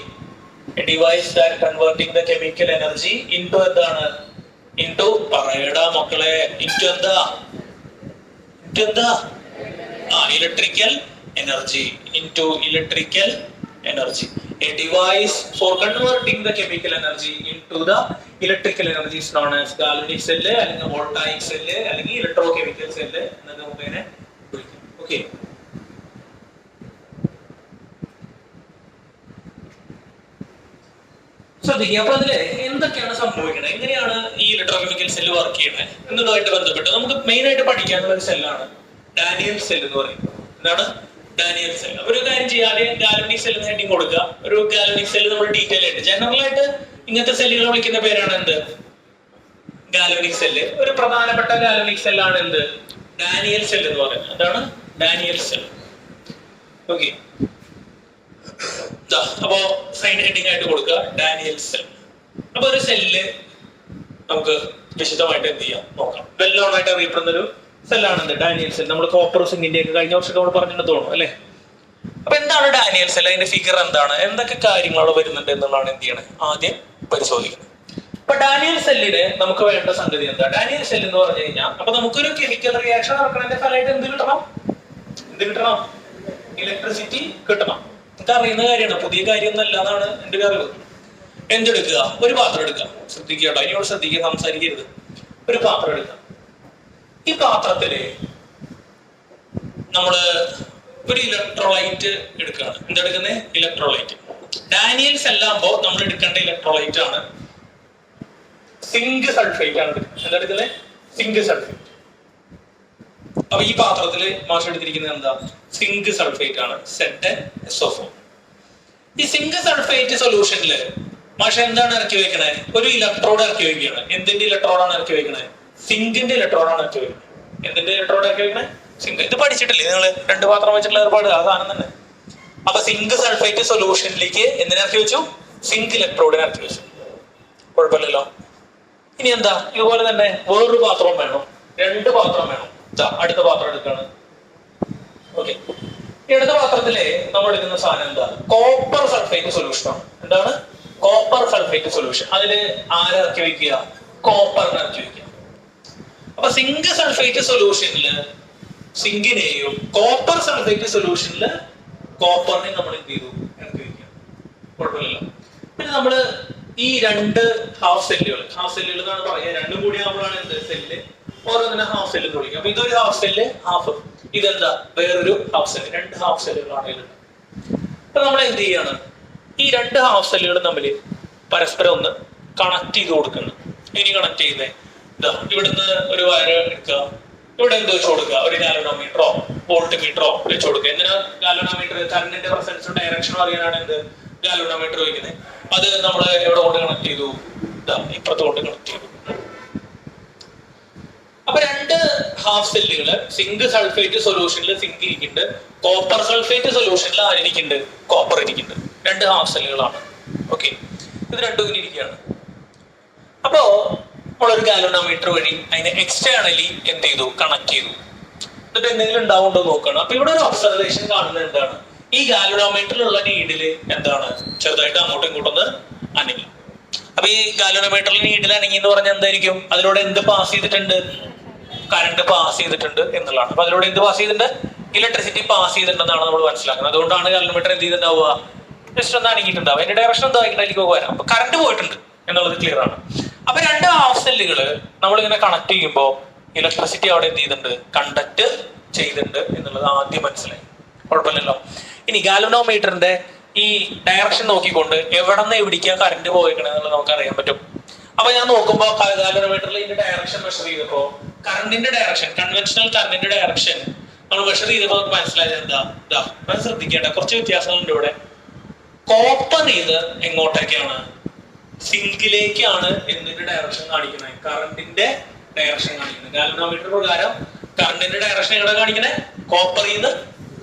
A device that converting the chemical energy into എന്താണ്? ഇൻടു പറയടാ മക്കളെ, ഇൻടു എന്താ? Into എന്താ? Electrical energy. Into electrical energy. A device for converting the chemical energy into the electrical energy is known as galvanic cell, അല്ലെങ്കിൽ voltaic cell, അല്ലെങ്കിൽ electrochemical cell എന്നൊക്കെ നമുക്ക് ഇതിനെ വിളിക്കാം. ഓക്കേ. ശ്രദ്ധിക്കുക. അപ്പൊ അതില് എന്തൊക്കെയാണ് സംഭവിക്കുന്നത്, എങ്ങനെയാണ് ഈ ഇലക്ട്രോകെമിക്കൽ സെല്ല് വർക്ക് ചെയ്യുന്നത് എന്നതുമായിട്ട് ബന്ധപ്പെട്ട് നമുക്ക് മെയിൻ ആയിട്ട് പഠിക്കാനുള്ള ഒരു സെല്ലാണ് ഡാനിയൽ സെൽ എന്ന് പറയുന്നത്. എന്താണ്? Daniell cell. ഒരു കാര്യം ചെയ്യാതെ ഗാൽവനിക് സെൽ എന്ന് ഹെഡിങ് കൊടുക്കുക. ഒരു ഗാൽവനിക് സെൽ നമ്മൾ ഡീറ്റെയിൽ ആയിട്ട്, ജനറൽ ആയിട്ട് ഇങ്ങനത്തെ സെല്ലുകൾ വിളിക്കുന്ന പേരാണ് എന്ത്? Galvanic cell. ഒരു പ്രധാനപ്പെട്ട ഗാൽവനിക് സെല്ലാണ് എന്ത്? ഡാനിയൽ സെൽ എന്ന് പറയുന്നത്. എന്താണ്? Daniell cell. ഓക്കെ. അപ്പോ സൈഡ് ഹെഡിങ് ആയിട്ട് കൊടുക്കുക ഡാനിയൽ സെൽ. അപ്പൊ ഒരു സെല്ല് നമുക്ക് വിശദമായിട്ട് എന്ത് ചെയ്യാം നോക്കാം. വെൽ നോൺ ആയിട്ട് അറിയപ്പെടുന്ന ഒരു സെല്ലാണ് ഡാനിയൽ സെൽ. നമ്മൾ കോപ്പർ സിങ്കിന്റെ ഒക്കെ കഴിഞ്ഞ വർഷം നമ്മൾ പറഞ്ഞിട്ട് തോന്നുന്നു അല്ലെ? അപ്പൊ എന്താണ് ഡാനിയൽ സെൽ? അതിന്റെ ഫിഗർ എന്താണ്? എന്തൊക്കെ കാര്യങ്ങൾ വരുന്നുണ്ട് എന്നുള്ളതാണ് എന്ത് ചെയ്യണേ ആദ്യം പരിശോധിക്കുന്നത്. അപ്പൊ ഡാനിയൽ സെല്ലിന് നമുക്ക് വേണ്ട സംഗതി എന്താ? ഡാനിയൽ സെൽ എന്ന് പറഞ്ഞു കഴിഞ്ഞാൽ അപ്പൊ നമുക്കൊരു കെമിക്കൽ റിയാക്ഷൻ നടക്കുന്നതിന്റെ ഫലമായിട്ട് എന്ത് കിട്ടണം? എന്ത് കിട്ടണം? ഇലക്ട്രിസിറ്റി കിട്ടണം. നമുക്ക് അറിയുന്ന കാര്യമാണ്, പുതിയ കാര്യമൊന്നും അല്ല എന്നാണ് എന്റെ അറിവ്. എന്തെടുക്കുക? ഒരു പാത്രം എടുക്കുക. ശ്രദ്ധിക്കുക കേട്ടോ, അതിനോട് ശ്രദ്ധിക്കുക, സംസാരിക്കരുത്. ഒരു പാത്രം എടുക്കുക. ഈ പാത്രത്തില് നമ്മള് ഒരു ഇലക്ട്രോലൈറ്റ് എടുക്കുകയാണ്. എന്തെടുക്കുന്നത്? ഇലക്ട്രോലൈറ്റ്. ഡാനിയൽ സെല്ലാകുമ്പോ നമ്മൾ എടുക്കേണ്ട ഇലക്ട്രോലൈറ്റ് ആണ് സിങ്ക് സൾഫേറ്റ് ആണ് എടുക്കുന്നത്. എന്തെടുക്കുന്നത്? Zinc sulphate. അപ്പൊ ഈ പാത്രത്തില് മാഷ് എടുത്തിരിക്കുന്നത് എന്താ? സിങ്ക് സൾഫേറ്റ് ആണ്, ZnSO4. ഈ സിങ്ക് സൾഫേറ്റ് സൊല്യൂഷനില് മാഷ് എന്താണ് ഇറക്കി വെക്കണേ? ഒരു ഇലക്ട്രോഡ് ഇറക്കി വെക്കുകയാണ്. എന്തിന്റെ ഇലക്ട്രോഡാണ് ഇറക്കി വെക്കണേ? സിങ്കിന്റെ ഇലക്ട്രോഡാണ് ഇറക്കി വെക്കുന്നത്. എന്തിന്റെ ഇലക്ട്രോഡ് ഇറക്കി വെക്കണേ? സിങ്ക്. ഇത് പഠിച്ചിട്ടില്ലേ നിങ്ങള്? രണ്ട് പാത്രം വെച്ചിട്ടുള്ള ഏർപ്പാട് ആ സാധനം തന്നെ. അപ്പൊ സിങ്ക് സൾഫേറ്റ് സൊല്യൂഷനിലേക്ക് എന്തിനിറക്കി വെച്ചു? സിങ്ക് ഇലക്ട്രോഡിനെ ഇറക്കി വെച്ചു. കുഴപ്പമില്ലല്ലോ. ഇനി എന്താ? ഇതുപോലെ തന്നെ വേറൊരു പാത്രവും വേണം, രണ്ട് പാത്രം വേണം. അടുത്ത പാത്രം എടുക്കാണ്. ഓക്കെ. ഈ അടുത്ത പാത്രത്തില് നമ്മൾ എടുക്കുന്ന സാധനം എന്താ? കോപ്പർ സൾഫേറ്റ് സൊല്യൂഷൻ ആണ്. എന്താണ്? Copper sulphate solution. അതില് ആരിറക്കി വെക്കുക? കോപ്പറിനെ ഇറക്കി വെക്കുക. അപ്പൊ സിങ്ക് സൾഫേറ്റ് സൊല്യൂഷനില് സിങ്കിനെയും കോപ്പർ സൾഫേറ്റ് സൊല്യൂഷനില് കോപ്പറിനെ നമ്മൾ എന്ത് ചെയ്തു? ഇറക്കി വെക്കുക. കുഴപ്പമില്ലല്ലോ. പിന്നെ നമ്മള് ഈ രണ്ട് ഹാഫ് സെല്ലുകൾ എന്നാണ് പറയുക. രണ്ടും കൂടി ആകുമ്പോഴാണ് എന്ത്? സെല്ല്. ഓരോന്നിനെ ഹാഫ് സെല്ല് എന്ന് വിളിക്കും. അപ്പൊ ഇതൊരു ഹാഫ് സെല്ല്, ഹാഫ്. ഇതെന്താ? വേറൊരു ഹാഫ് സെല്ല്. രണ്ട് ഹാഫ് സെല്ലുകളാണ് ഇതിൽ. അപ്പൊ നമ്മൾ എന്ത് ചെയ്യാണ്? ഈ രണ്ട് ഹാഫ് സെല്ലുകൾ തമ്മിൽ പരസ്പരം ഒന്ന് കണക്ട് ചെയ്ത് കൊടുക്കണം. ഇനി കണക്ട് ചെയ്യുന്നേ ഇതാ, ഇവിടുന്ന് ഒരു വയർ എടുക്കുക, ഇവിടെ എന്ത് വെച്ച് കൊടുക്കുക? ഒരു ഗാലനോമീറ്ററോ വോൾട്ട് മീറ്ററോ വെച്ച് കൊടുക്കുക. എന്തിനാ ഗാലനോമീറ്റർ? കറണ്ടിന്റെ പ്രസൻസും ഡയറക്ഷനും അറിയാനാണ് എന്ത് ഗാലനോമീറ്റർ വയ്ക്കുന്നത്. അത് നമ്മൾ എവിടെ കൊണ്ട് കണക്ട് ചെയ്തു? ഇതാ, ഇപ്പുറത്ത് കൊണ്ട് കണക്ട് ചെയ്തു. അപ്പൊ രണ്ട് ഹാഫ് സെല്ലുകള് സിങ്ക് സൾഫേറ്റ് സൊല്യൂഷനിൽ സിങ്ക് ഇരിക്കുന്നുണ്ട്, കോപ്പർ സൾഫേറ്റ് സൊല്യൂഷനിൽ ആരിക്കുന്നുണ്ട്? കോപ്പർ ഇരിക്കുന്നുണ്ട്. രണ്ട് ഹാഫ് സെല്ലുകളാണ്. ഓക്കെ. ഇത് രണ്ടും ഇങ്ങനെ ഇരിക്കുകയാണ്. അപ്പോ നമ്മളൊരു ഗാലനോമീറ്റർ വഴി അതിനെ എക്സ്റ്റേണലി എന്ത് ചെയ്തു? കണക്ട് ചെയ്തു. എന്നിട്ട് എന്തെങ്കിലും ഉണ്ടാവുണ്ടോ നോക്കണം. അപ്പൊ ഇവിടെ ഒരു ഒബ്സർവേഷൻ കാണുന്നത് എന്താണ്? ഈ ഗാലനോമീറ്ററിലുള്ള നീഡില് എന്താണ്? ചെറുതായിട്ട് അങ്ങോട്ടും ഇങ്ങോട്ടൊന്ന് അനങ്ങി. അപ്പൊ ഈ ഗാലനോമീറ്ററിൽ നീഡിൽ അനങ്ങി എന്ന് പറഞ്ഞാൽ എന്തായിരിക്കും? അതിലൂടെ എന്ത് പാസ് ചെയ്തിട്ടുണ്ട്? കറണ്ട് പാസ് ചെയ്തിട്ടുണ്ട് എന്നുള്ളതാണ്. അപ്പൊ അതിലൂടെ എന്ത് പാസ് ചെയ്തിട്ടുണ്ട്? ഇലക്ട്രിസിറ്റി പാസ് ചെയ്തിട്ടുണ്ടെന്നാണ് നമ്മൾ മനസ്സിലാക്കുന്നത്. അതുകൊണ്ടാണ് ഗാലനോമീറ്റർ എന്ത് ചെയ്തിട്ടുണ്ടാവുക? ജസ്റ്റ് ഒന്ന് അനങ്ങിയിട്ടുണ്ടാവുക. അതിന്റെ ഡയറക്ഷൻ എന്താ? അതിലേക്ക് വരാം. അപ്പൊ കറണ്ട് പോയിട്ടുണ്ട് എന്നുള്ളത് ക്ലിയർ ആണ്. അപ്പൊ രണ്ട് ഹാഫ് സെല്ലുകള് നമ്മളിങ്ങനെ കണക്ട് ചെയ്യുമ്പോൾ ഇലക്ട്രിസിറ്റി അവിടെ എന്ത് ചെയ്തിട്ടുണ്ട്? കണ്ടക്ട് ചെയ്തിട്ടുണ്ട് എന്നുള്ളത് ആദ്യം മനസ്സിലായി. കുഴപ്പമില്ലല്ലോ. ഇനി ഗാൽവനോമീറ്ററിന്റെ ഈ ഡയറക്ഷൻ നോക്കിക്കൊണ്ട് എവിടെ നിന്ന് എവിടേക്കാണ് കറണ്ട് പോയിക്കണെന്നുള്ളത് നമുക്ക് അറിയാൻ പറ്റും. അപ്പൊ ഞാൻ നോക്കുമ്പോൾ ഗാൽവനോമീറ്ററിൽ ഇതിന്റെ ഡയറക്ഷൻ മെഷർ ചെയ്തപ്പോ കറണ്ടിന്റെ ഡയറക്ഷൻ, കൺവെൻഷണൽ കറണ്ടിന്റെ ഡയറക്ഷൻ നമ്മൾ മെഷർ ചെയ്തപ്പോൾ മനസ്സിലായത് എന്താ? അത് ശ്രദ്ധിക്കേണ്ട കുറച്ച് വ്യത്യാസങ്ങളുണ്ട് ഇവിടെ. കോപ്പർ ചെയ്ത് എങ്ങോട്ടേക്കാണ്? സിങ്കിലേക്കാണ് എന്തിന്റെ ഡയറക്ഷൻ കാണിക്കുന്നത്? കറണ്ടിന്റെ ഡയറക്ഷൻ കാണിക്കുന്നത്. ഗാൽവനോമീറ്റർ പ്രകാരം കറണ്ടിന്റെ ഡയറക്ഷൻ എവിടെ കാണിക്കുന്നത്? കോപ്പർ ചെയ്ത്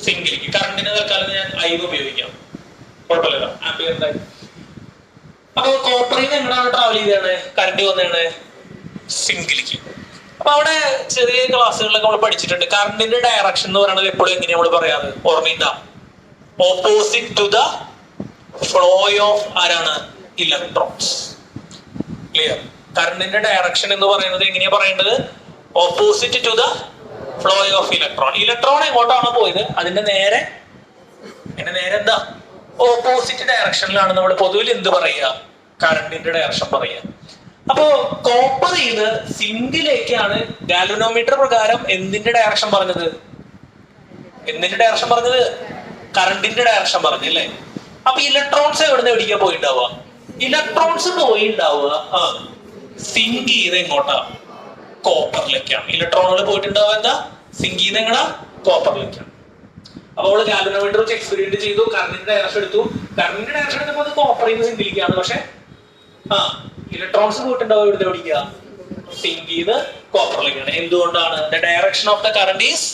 സിങ്കിലേക്ക്. കറണ്ടിന് തൽക്കാലം ഞാൻ ഐ ഉപയോഗിക്കാം, കുഴപ്പമില്ലല്ലോ, ആംപിയറിന്റെ. അപ്പൊ കോപ്പർ ചെയ്ത് എങ്ങനെയാണ് ട്രാവൽ ചെയ്താണ്? കറണ്ട് വന്നാണ് സിങ്കിലേക്ക്. അപ്പൊ അവിടെ ചെറിയ ക്ലാസ്സുകളിലൊക്കെ നമ്മൾ പഠിച്ചിട്ടുണ്ട് കറണ്ടിന്റെ ഡയറക്ഷൻ എന്ന് പറയുന്നത് എപ്പോഴും എങ്ങനെയാ നമ്മൾ പറയാറ്? ഓർമ്മയുണ്ട? Opposite to the flow of ആരാണ്? ഇലക്ട്രോൺസ്. ക്ലിയർ? കറണ്ടിന്റെ ഡയറക്ഷൻ എന്ന് പറയുന്നത് എങ്ങനെയാ പറയേണ്ടത്? Opposite to the flow of electron. Electron എങ്ങോട്ടാണോ പോയത് അതിന്റെ നേരെ എന്താ? ഓപ്പോസിറ്റ് ഡയറക്ഷനിലാണ് നമ്മൾ പൊതുവിൽ എന്ത് പറയുക? കറണ്ടിന്റെ ഡയറക്ഷൻ പറയുക. അപ്പോ കോപ്പർ ചെയ്ത് സിങ്കിലേക്കാണ് ഗാൽവനോമീറ്റർ പ്രകാരം എന്തിന്റെ ഡയറക്ഷൻ പറഞ്ഞത്? എന്തിന്റെ ഡയറക്ഷൻ പറഞ്ഞത്? കറണ്ടിന്റെ ഡയറക്ഷൻ പറഞ്ഞു അല്ലേ? അപ്പൊ ഇലക്ട്രോൺസ് എവിടുന്ന് എവിടേക്കാ പോയിണ്ടാവുക? ഇലക്ട്രോൺസ് പോയിണ്ടാവുക സിങ്ക് ചെയ്ത് എങ്ങോട്ടാ? കോപ്പറിലേക്കാണ്. ഇലക്ട്രോണുകൾ പോയിട്ടുണ്ടാവുക എന്താ? സിങ്ക് ചെയ്ത് എങ്ങടാ? കോപ്പറിലേക്കാണ്. അപ്പോൾ ഗാൽവനോമീറ്റർ വെച്ച് എക്സ്പെരിമെന്റ് ചെയ്തു, കറണ്ടിന്റെ ഡയറക്ഷൻ എടുത്തു. കറണ്ടിന്റെ ഡയറക്ഷൻ എടുത്തപ്പോൾ അത് കോപ്പർ ചെയ്ത് സിങ്കിലേക്കാണ്. പക്ഷെ ഇലക്ട്രോൺസ് പോയിട്ടുണ്ടാവുക എവിടുന്ന് എവിടേക്കാ? സിങ്ക് ചെയ്ത് കോപ്പറിലേക്കാണ്. എന്തുകൊണ്ടാണ്? The direction of the current is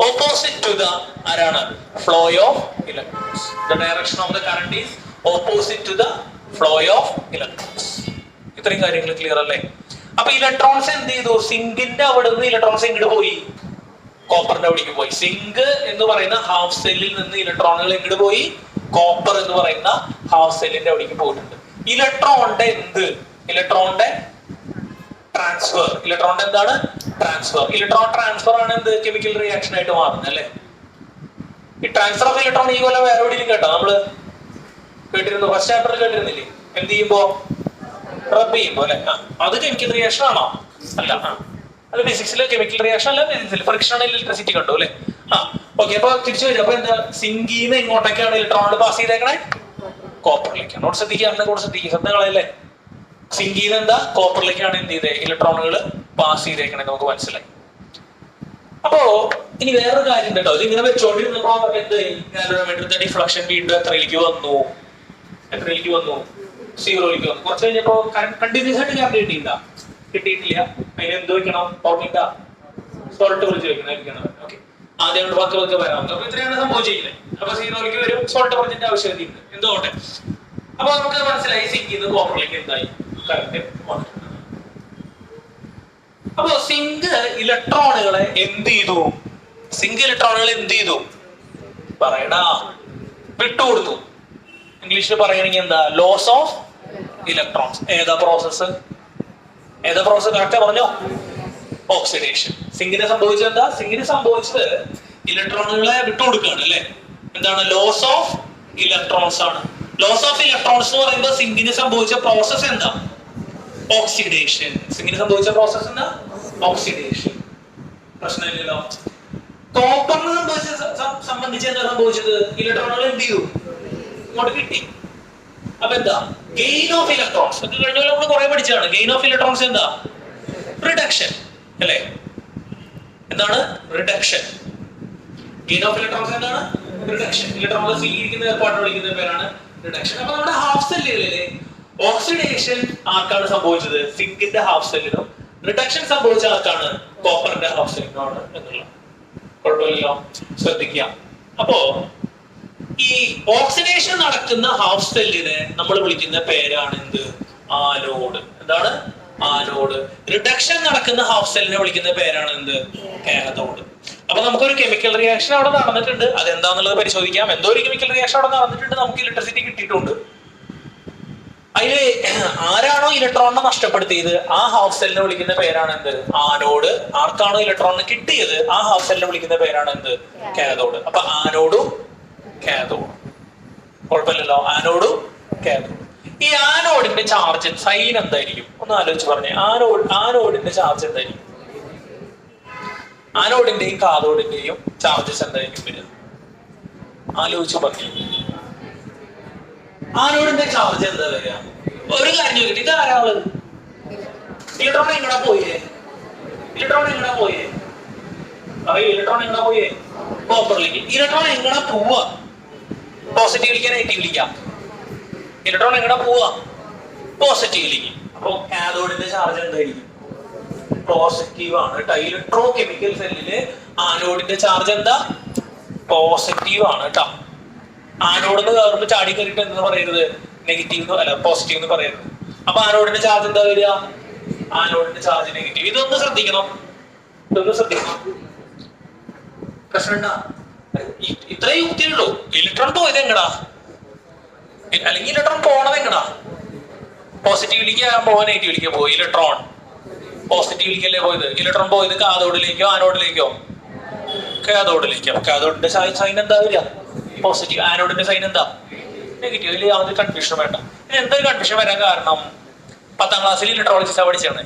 opposite to the ആരാണ്? Flow of electrons. The direction of the current is opposite to the flow of electrons. ഇത്രയും കാര്യങ്ങൾ ക്ലിയർ അല്ലേ? അപ്പൊ ഇലക്ട്രോൺസ് എന്ത് ചെയ്തു? സിങ്കിന്റെ അവിടെ നിന്ന് ഇലക്ട്രോൺസ് എങ്ങോട്ട് പോയി? കോപ്പറിന്റെ അവിടേക്ക് പോയി. സിങ്ക് എന്ന് പറയുന്ന ഹാഫ് സെല്ലിൽ നിന്ന് ഇലക്ട്രോണുകൾ എങ്ങോട്ട് പോയി? കോപ്പർ എന്ന് പറയുന്ന ഹാഫ് സെല്ലിന്റെ അവിടേക്ക് പോയിട്ടുണ്ട്. ഇലക്ട്രോണിന്റെ ട്രാൻസ്ഫർ. ഇലക്ട്രോണിന്റെ എന്താണ്? ട്രാൻസ്ഫർ. ഇലക്ട്രോൺ ട്രാൻസ്ഫർ ആണ് എന്ത്? കെമിക്കൽ റിയാക്ഷൻ ആയിട്ട് മാറുന്നത് അല്ലേ? ഈ ട്രാൻസ്ഫർ ഓഫ് ഇലക്ട്രോൺ ഈ പോലെ വേറെ എവിടെയും കേട്ടോ? നമ്മള് കേട്ടിരുന്നു, ഫസ്റ്റ് ചാപ്റ്ററിൽ കേട്ടിരുന്നില്ലേ? എന്ത് ചെയ്യുമ്പോ? റബ് ചെയ്യുമ്പോ അല്ലെ? അത് കെമിക്കൽ റിയാക്ഷൻ ആണോ? അല്ല. അത് ഫിസിക്സിലെ കെമിക്കൽ റിയാക്ഷൻ അല്ല, ഫിസിക്സിൽ ഫ്രിക്ഷൻ ആണ് ഇലക്ട്രിസിറ്റി കണ്ടു അല്ലെ? ഓക്കെ. അപ്പൊ തിരിച്ചു വരും. അപ്പൊ എന്താ? സിങ്കിന്ന് എങ്ങോട്ടേക്കാണ് ഇലക്ട്രോണുകൾ പാസ് ചെയ്തേക്കണേ? കോപ്പറിലേക്കാണ്. നോട്ട് ശ്രദ്ധിക്കുക, കൂടെ ശ്രദ്ധിക്കുക, ശ്രദ്ധകളല്ലേ? സിങ്കിന്ന് എന്താ? കോപ്പറിലേക്കാണ് എന്ത് ചെയ്തേ? ഇലക്ട്രോണുകൾ പാസ് ചെയ്തേക്കണേ. നമുക്ക് മനസ്സിലായി. അപ്പോ ഇനി വേറൊരു കാര്യം കേട്ടോ, ഇതിങ്ങനെ വെച്ചോണ്ടിരുന്നപ്പോ എന്ത്? ഡിഫ്ലക്ഷൻ വീണ്ടും എത്രയിലേക്ക് വന്നു? സീറോയിലേക്ക് വന്നു. കുറച്ച് കഴിഞ്ഞപ്പോ കണ്ടിന്യൂസ് ആയിട്ട് കറണ്ട് കിട്ടിയിട്ടില്ല. അതിന് എന്ത് വെക്കണം? ഓർമ്മിക്ക, സോൾട്ട് കുറച്ച് വെക്കണം. ഓക്കെ, ആദ്യം പത്ത് വരാം. അപ്പൊ ഇത്രയാണ് സംഭവിച്ചിരിക്കുന്നത്. അപ്പൊ സീറോയിലേക്ക് വരും, സോൾട്ട് കുറച്ചിന്റെ ആവശ്യകതയുണ്ട്. എന്തുകൊണ്ട്? അപ്പൊ നമുക്ക് മനസ്സിലായി സിങ്കിൽ നിന്ന് കോപ്പറിലേക്ക് എന്തായി? കറണ്ട് വന്നിട്ടുണ്ട്. അപ്പൊ സിങ്ക് ഇലക്ട്രോണുകളെ എന്ത് ചെയ്തു? പറയടാ, വിട്ടുകൊടുത്തു. ഇംഗ്ലീഷിൽ പറയുകയാണെങ്കിൽ എന്താ? Loss of electrons. ഏതാ പ്രോസസ്? കറക്റ്റാ പറഞ്ഞോ? ഓക്സിഡേഷൻ. സിങ്കിന് സംഭവിച്ചത് എന്താ? സിങ്കിന് സംഭവിച്ചത് ഇലക്ട്രോണുകളെ വിട്ടുകൊടുക്കുകയാണ് അല്ലെ? എന്താണ്? ലോസ് ഓഫ് ഇലക്ട്രോൺസ് ആണ്. ലോസ് ഓഫ് ഇലക്ട്രോൺസ് എന്ന് പറയുമ്പോൾ സിങ്കിന് സംഭവിച്ച പ്രോസസ് എന്താ? ഓക്സിഡേഷൻ. സിങ്കിന് സംഭവിച്ച പ്രോസസ് എന്താ? ഓക്സിഡേഷൻ. പ്രശ്നമില്ലല്ലോ. കോപ്പറിന് സംബന്ധിച്ച് എന്താ സംഭവിച്ചത്? ഇലക്ട്രോണുകൾ എന്ത് ചെയ്തു? ഇങ്ങോട്ട് കിട്ടി. അപ്പൊ എന്താ? Gain of electrons. ഇത് കഴിഞ്ഞ നമ്മൾ കുറെ പഠിച്ചതാണ്. ഗെയിൻ ഓഫ് ഇലക്ട്രോൺസ് എന്താ? റിഡക്ഷൻ അല്ലെ? എന്താണ്? റിഡക്ഷൻ. ഗെയിൻ ഓഫ് ഇലക്ട്രോൺസ് എന്താണ്? റിഡക്ഷൻ. ഇലക്ട്രോണുകൾ സ്വീകരിക്കുന്ന ഏർപ്പാട് വിളിക്കുന്ന പേരാണ് റിഡക്ഷൻ. അപ്പൊ നമ്മുടെ ഹാഫ് സെല്ലുകളിലെ ഓക്സിഡേഷൻ ആർക്കാണ് സംഭവിച്ചത്? സിങ്കിന്റെ ഹാഫ് സെല്ലിനും. റിഡക്ഷൻ സംഭവിച്ച ആർക്കാണ്? കോപ്പറിന്റെ ഹാഫ് സെല്ലിനാണ് എന്നുള്ള. കുഴപ്പമില്ലല്ലോ, ശ്രദ്ധിക്കുക. അപ്പോ ഈ ഓക്സിഡേഷൻ നടക്കുന്ന ഹാഫ് സെല്ലിനെ നമ്മൾ വിളിക്കുന്ന പേരാണ് എന്ത്? ആനോഡ്. എന്താണ്? ആനോഡ്. റിഡക്ഷൻ നടക്കുന്ന ഹാഫ് സെല്ലിനെ വിളിക്കുന്ന പേരാണ് എന്ത്? കാഥോഡ്. അപ്പൊ നമുക്കൊരു കെമിക്കൽ റിയാക്ഷൻ അവിടെ നടന്നിട്ടുണ്ട്. അതെന്താന്നുള്ളത് പരിശോധിക്കാം. എന്തോ ഒരു കെമിക്കൽ റിയാക്ഷൻ അവിടെ നടന്നിട്ടുണ്ട്, നമുക്ക് ഇലക്ട്രിസിറ്റി കിട്ടിയിട്ടുണ്ട്. അതില് ആരാണോ ഇലക്ട്രോണിനെ നഷ്ടപ്പെടുത്തിയത് ആ ഹാഫ് സെല്ലിനെ വിളിക്കുന്ന പേരാണ് എന്ത്? ആനോഡ്. ആർക്കാണോ ഇലക്ട്രോണിനെ കിട്ടിയത് ആ ഹാഫ് സെല്ലിനെ വിളിക്കുന്ന പേരാണ് എന്ത്? കാഥോഡ്. അപ്പൊ ആനോഡും കാഥോഡ്. കുഴപ്പമില്ലല്ലോ, ആനോഡും കാഥോഡ്. ഈ ആനോഡിന്റെ ചാർജ് സൈൻ എന്തായിരിക്കും? ഒന്ന് ആലോചിച്ച് പറഞ്ഞേ. ആനോഡിന്റെ ചാർജ് എന്തായിരിക്കും? ആനോഡിന്റെയും കാഥോഡിന്റെയും ചാർജസ് എന്തായിരിക്കും വരിക? ആലോചിച്ച് പറഞ്ഞു. ആനോഡിന്റെ ചാർജ് എന്താ വരിക? ഒരു കാര്യം ചോദിക്കട്ടെ, ഇത് ആരാള്? ഇലക്ട്രോൺ എങ്ങടാ പോയേ? ഇലക്ട്രോൺ എങ്ങടാ പോയേ? ഇലക്ട്രോൺ എങ്ങടാ പോയേ? കോപ്പറിലേക്ക്. ഇലക്ട്രോൺ എങ്ങടാ പോവാ? പോസിറ്റീവിലേക്ക് നെഗറ്റീവിലേക്കാ? ഇലക്ട്രോൺ എങ്ങടാ പോവാ? പോസിറ്റീവിലേക്ക്. അപ്പൊ കാഥോഡിന്റെ ചാർജ് എന്തായിരിക്കും? പോസിറ്റീവ് ആണ് കേട്ടോ. ഇലക്ട്രോ കെമിക്കൽ സെല്ലില് ആനോഡിന്റെ ചാർജ് എന്താ? പോസിറ്റീവ് ആണ് കേട്ടോ. ആനോഡിന് കയറുമ്പോൾ ചാടി കയറിയിട്ട് എന്താ പറയരുത്? നെഗറ്റീവ് അല്ല പോസിറ്റീവ് എന്ന് പറയരുത്. അപ്പൊ ആനോഡിന്റെ ചാർജ് എന്താ വരിക? ആനോഡിന്റെ ചാർജ് നെഗറ്റീവ്. ഇതൊന്ന് ശ്രദ്ധിക്കണം, ഇതൊന്ന് ശ്രദ്ധിക്കണം. പ്രശ്നം എന്താ? ഇത്രേ യുക്തിയുള്ളൂ. ഇലക്ട്രോൺ പോയത് എങ്ങടാ? അല്ലെങ്കിൽ ഇലക്ട്രോൺ പോണത് എങ്ങടാ? പോസിറ്റീവിലേക്ക് പോവാൻ നെഗറ്റീവിലേക്ക് പോയി. ഇലക്ട്രോൺ പോസിറ്റീവിലേക്കല്ലേ പോയത്? ഇലക്ട്രോൺ പോയത് കാഥോഡിലേക്കോ ആനോഡിലേക്കോ? കാഥോഡിലേക്കോ. കാഥോഡിന്റെ സൈൻ എന്താ വരിക? പോസിറ്റീവ്. ആനോഡിന്റെ സൈൻ എന്താ? നെഗറ്റീവ്. ഇതിൽ യാതൊരു കൺഫ്യൂഷൻ വേണ്ട. ഇനി എന്തൊരു കൺഫ്യൂഷൻ വരാൻ കാരണം, 10ാം ക്ലാസ്സിൽ ഇലക്ട്രോളിസിസ് പഠിച്ചാണ്.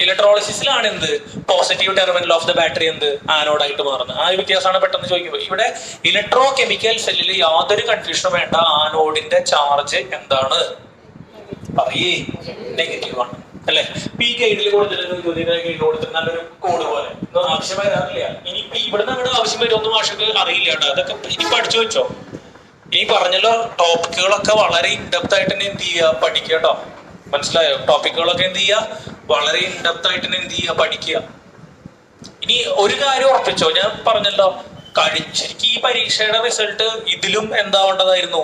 ഇലക്ട്രോളിസിസിലാണ് എന്ത്? Positive terminal of the battery എന്ത്? ആനോഡായിട്ട് മാറുന്നത്. ആ ഒരു വ്യത്യാസമാണ് പെട്ടെന്ന് ചോദിക്കുമ്പോൾ. ഇവിടെ ഇലക്ട്രോ കെമിക്കൽ സെല്ലിൽ യാതൊരു കൺഫ്യൂഷനും വേണ്ട. ആനോഡിന്റെ ചാർജ് എന്താണ്? പറയേ, നെഗറ്റീവ് ആണ് അല്ലെ? പി ഗൈഡിൽ കൊടുത്തിട്ട് നല്ലൊരു കോഡ് പോലെ ആവശ്യം വരാറില്ല. ഇനി ഇവിടെ നിങ്ങളുടെ ആവശ്യം വരുമൊന്നും ആവശ്യം അറിയില്ല കേട്ടോ. അതൊക്കെ ഇനി പഠിച്ചു വെച്ചോ. ഇനി പറഞ്ഞല്ലോ, ടോപ്പിക്കുകളൊക്കെ വളരെ ഇൻഡെപ്ത് ആയിട്ട് തന്നെ എന്ത് ചെയ്യുക? പഠിക്കുക കേട്ടോ. മനസ്സിലായോ? ടോപ്പിക്കുകളൊക്കെ എന്ത് ചെയ്യുക? വളരെ ഇൻഡെപ്ത് ആയിട്ട് തന്നെ എന്ത് ചെയ്യുക? പഠിക്കുക. ഇനി ഒരു കാര്യം ഉറപ്പിച്ചോ, ഞാൻ പറഞ്ഞല്ലോ, ശരിക്കും ഈ പരീക്ഷയുടെ റിസൾട്ട് ഇതിലും എന്താവേണ്ടതായിരുന്നു?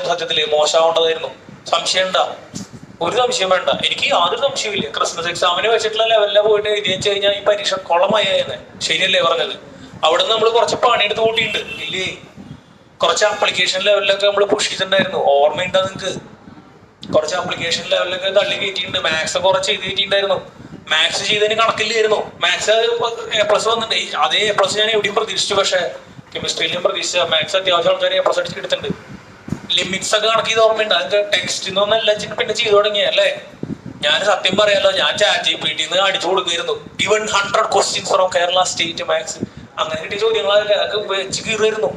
സത്യത്തില് മോശമാവേണ്ടതായിരുന്നു. സംശയം ഉണ്ടാ? ഒരു സംശയം വേണ്ട. എനിക്ക് യാതൊരു സംശയമില്ല. ക്രിസ്മസ് എക്സാമിന് വെച്ചിട്ടുള്ള ലെവലിലാണ് പോയിട്ട് എഴുതി വെച്ച് കഴിഞ്ഞാൽ ഈ പരീക്ഷ കൊളമായെന്ന്. ശരിയല്ലേ പറഞ്ഞത്? അവിടെ നിന്ന് നമ്മൾ കുറച്ച് പണിയെടുത്ത് കൂട്ടിയിട്ടുണ്ട് ഇല്ലേ? കുറച്ച് ആപ്ലിക്കേഷൻ ലെവലിലൊക്കെ നമ്മൾ പുഷ് ചെയ്തിട്ടുണ്ടായിരുന്നു. ഓർമ്മയുണ്ടോ നിങ്ങൾക്ക്? കുറച്ച് ആപ്ലിക്കേഷൻ ലെവലിലൊക്കെ തള്ളി കയറ്റിയിട്ടുണ്ട്. മാത്സ് കുറച്ച് എഴുതി കയറ്റിയിട്ടുണ്ടായിരുന്നു. മാത്സ് ചെയ്തതിന് കണക്കില്ലായിരുന്നു. മാത്സ് A+ വന്നിട്ടുണ്ട്. അതേ A+ ഞാൻ എവിടെയും പ്രതീക്ഷിച്ചു. പക്ഷെ കെമിസ്ട്രിയിലും പ്രതീക്ഷിച്ച മാത്സ് അത്യാവശ്യം ആൾക്കാർ A+ അടിച്ചെടുത്തിട്ടുണ്ട്. ലിമിറ്റ്സ് ഒക്കെ കണക്ക് ചെയ്ത് ഓർമ്മയുണ്ട്. അതൊക്കെ ടെക്സ്റ്റിന്നൊന്നല്ല പിന്നെ ചെയ്തു തുടങ്ങിയ അല്ലേ? ഞാൻ സത്യം പറയാലോ, ഞാൻ ChatGPT അടിച്ചു കൊടുക്കുമായിരുന്നു. Given 100 questions from Kerala State Maths. അങ്ങനെ കിട്ടിയ ചോദ്യങ്ങളൊക്കെ വെച്ച് കീറുമായിരുന്നു.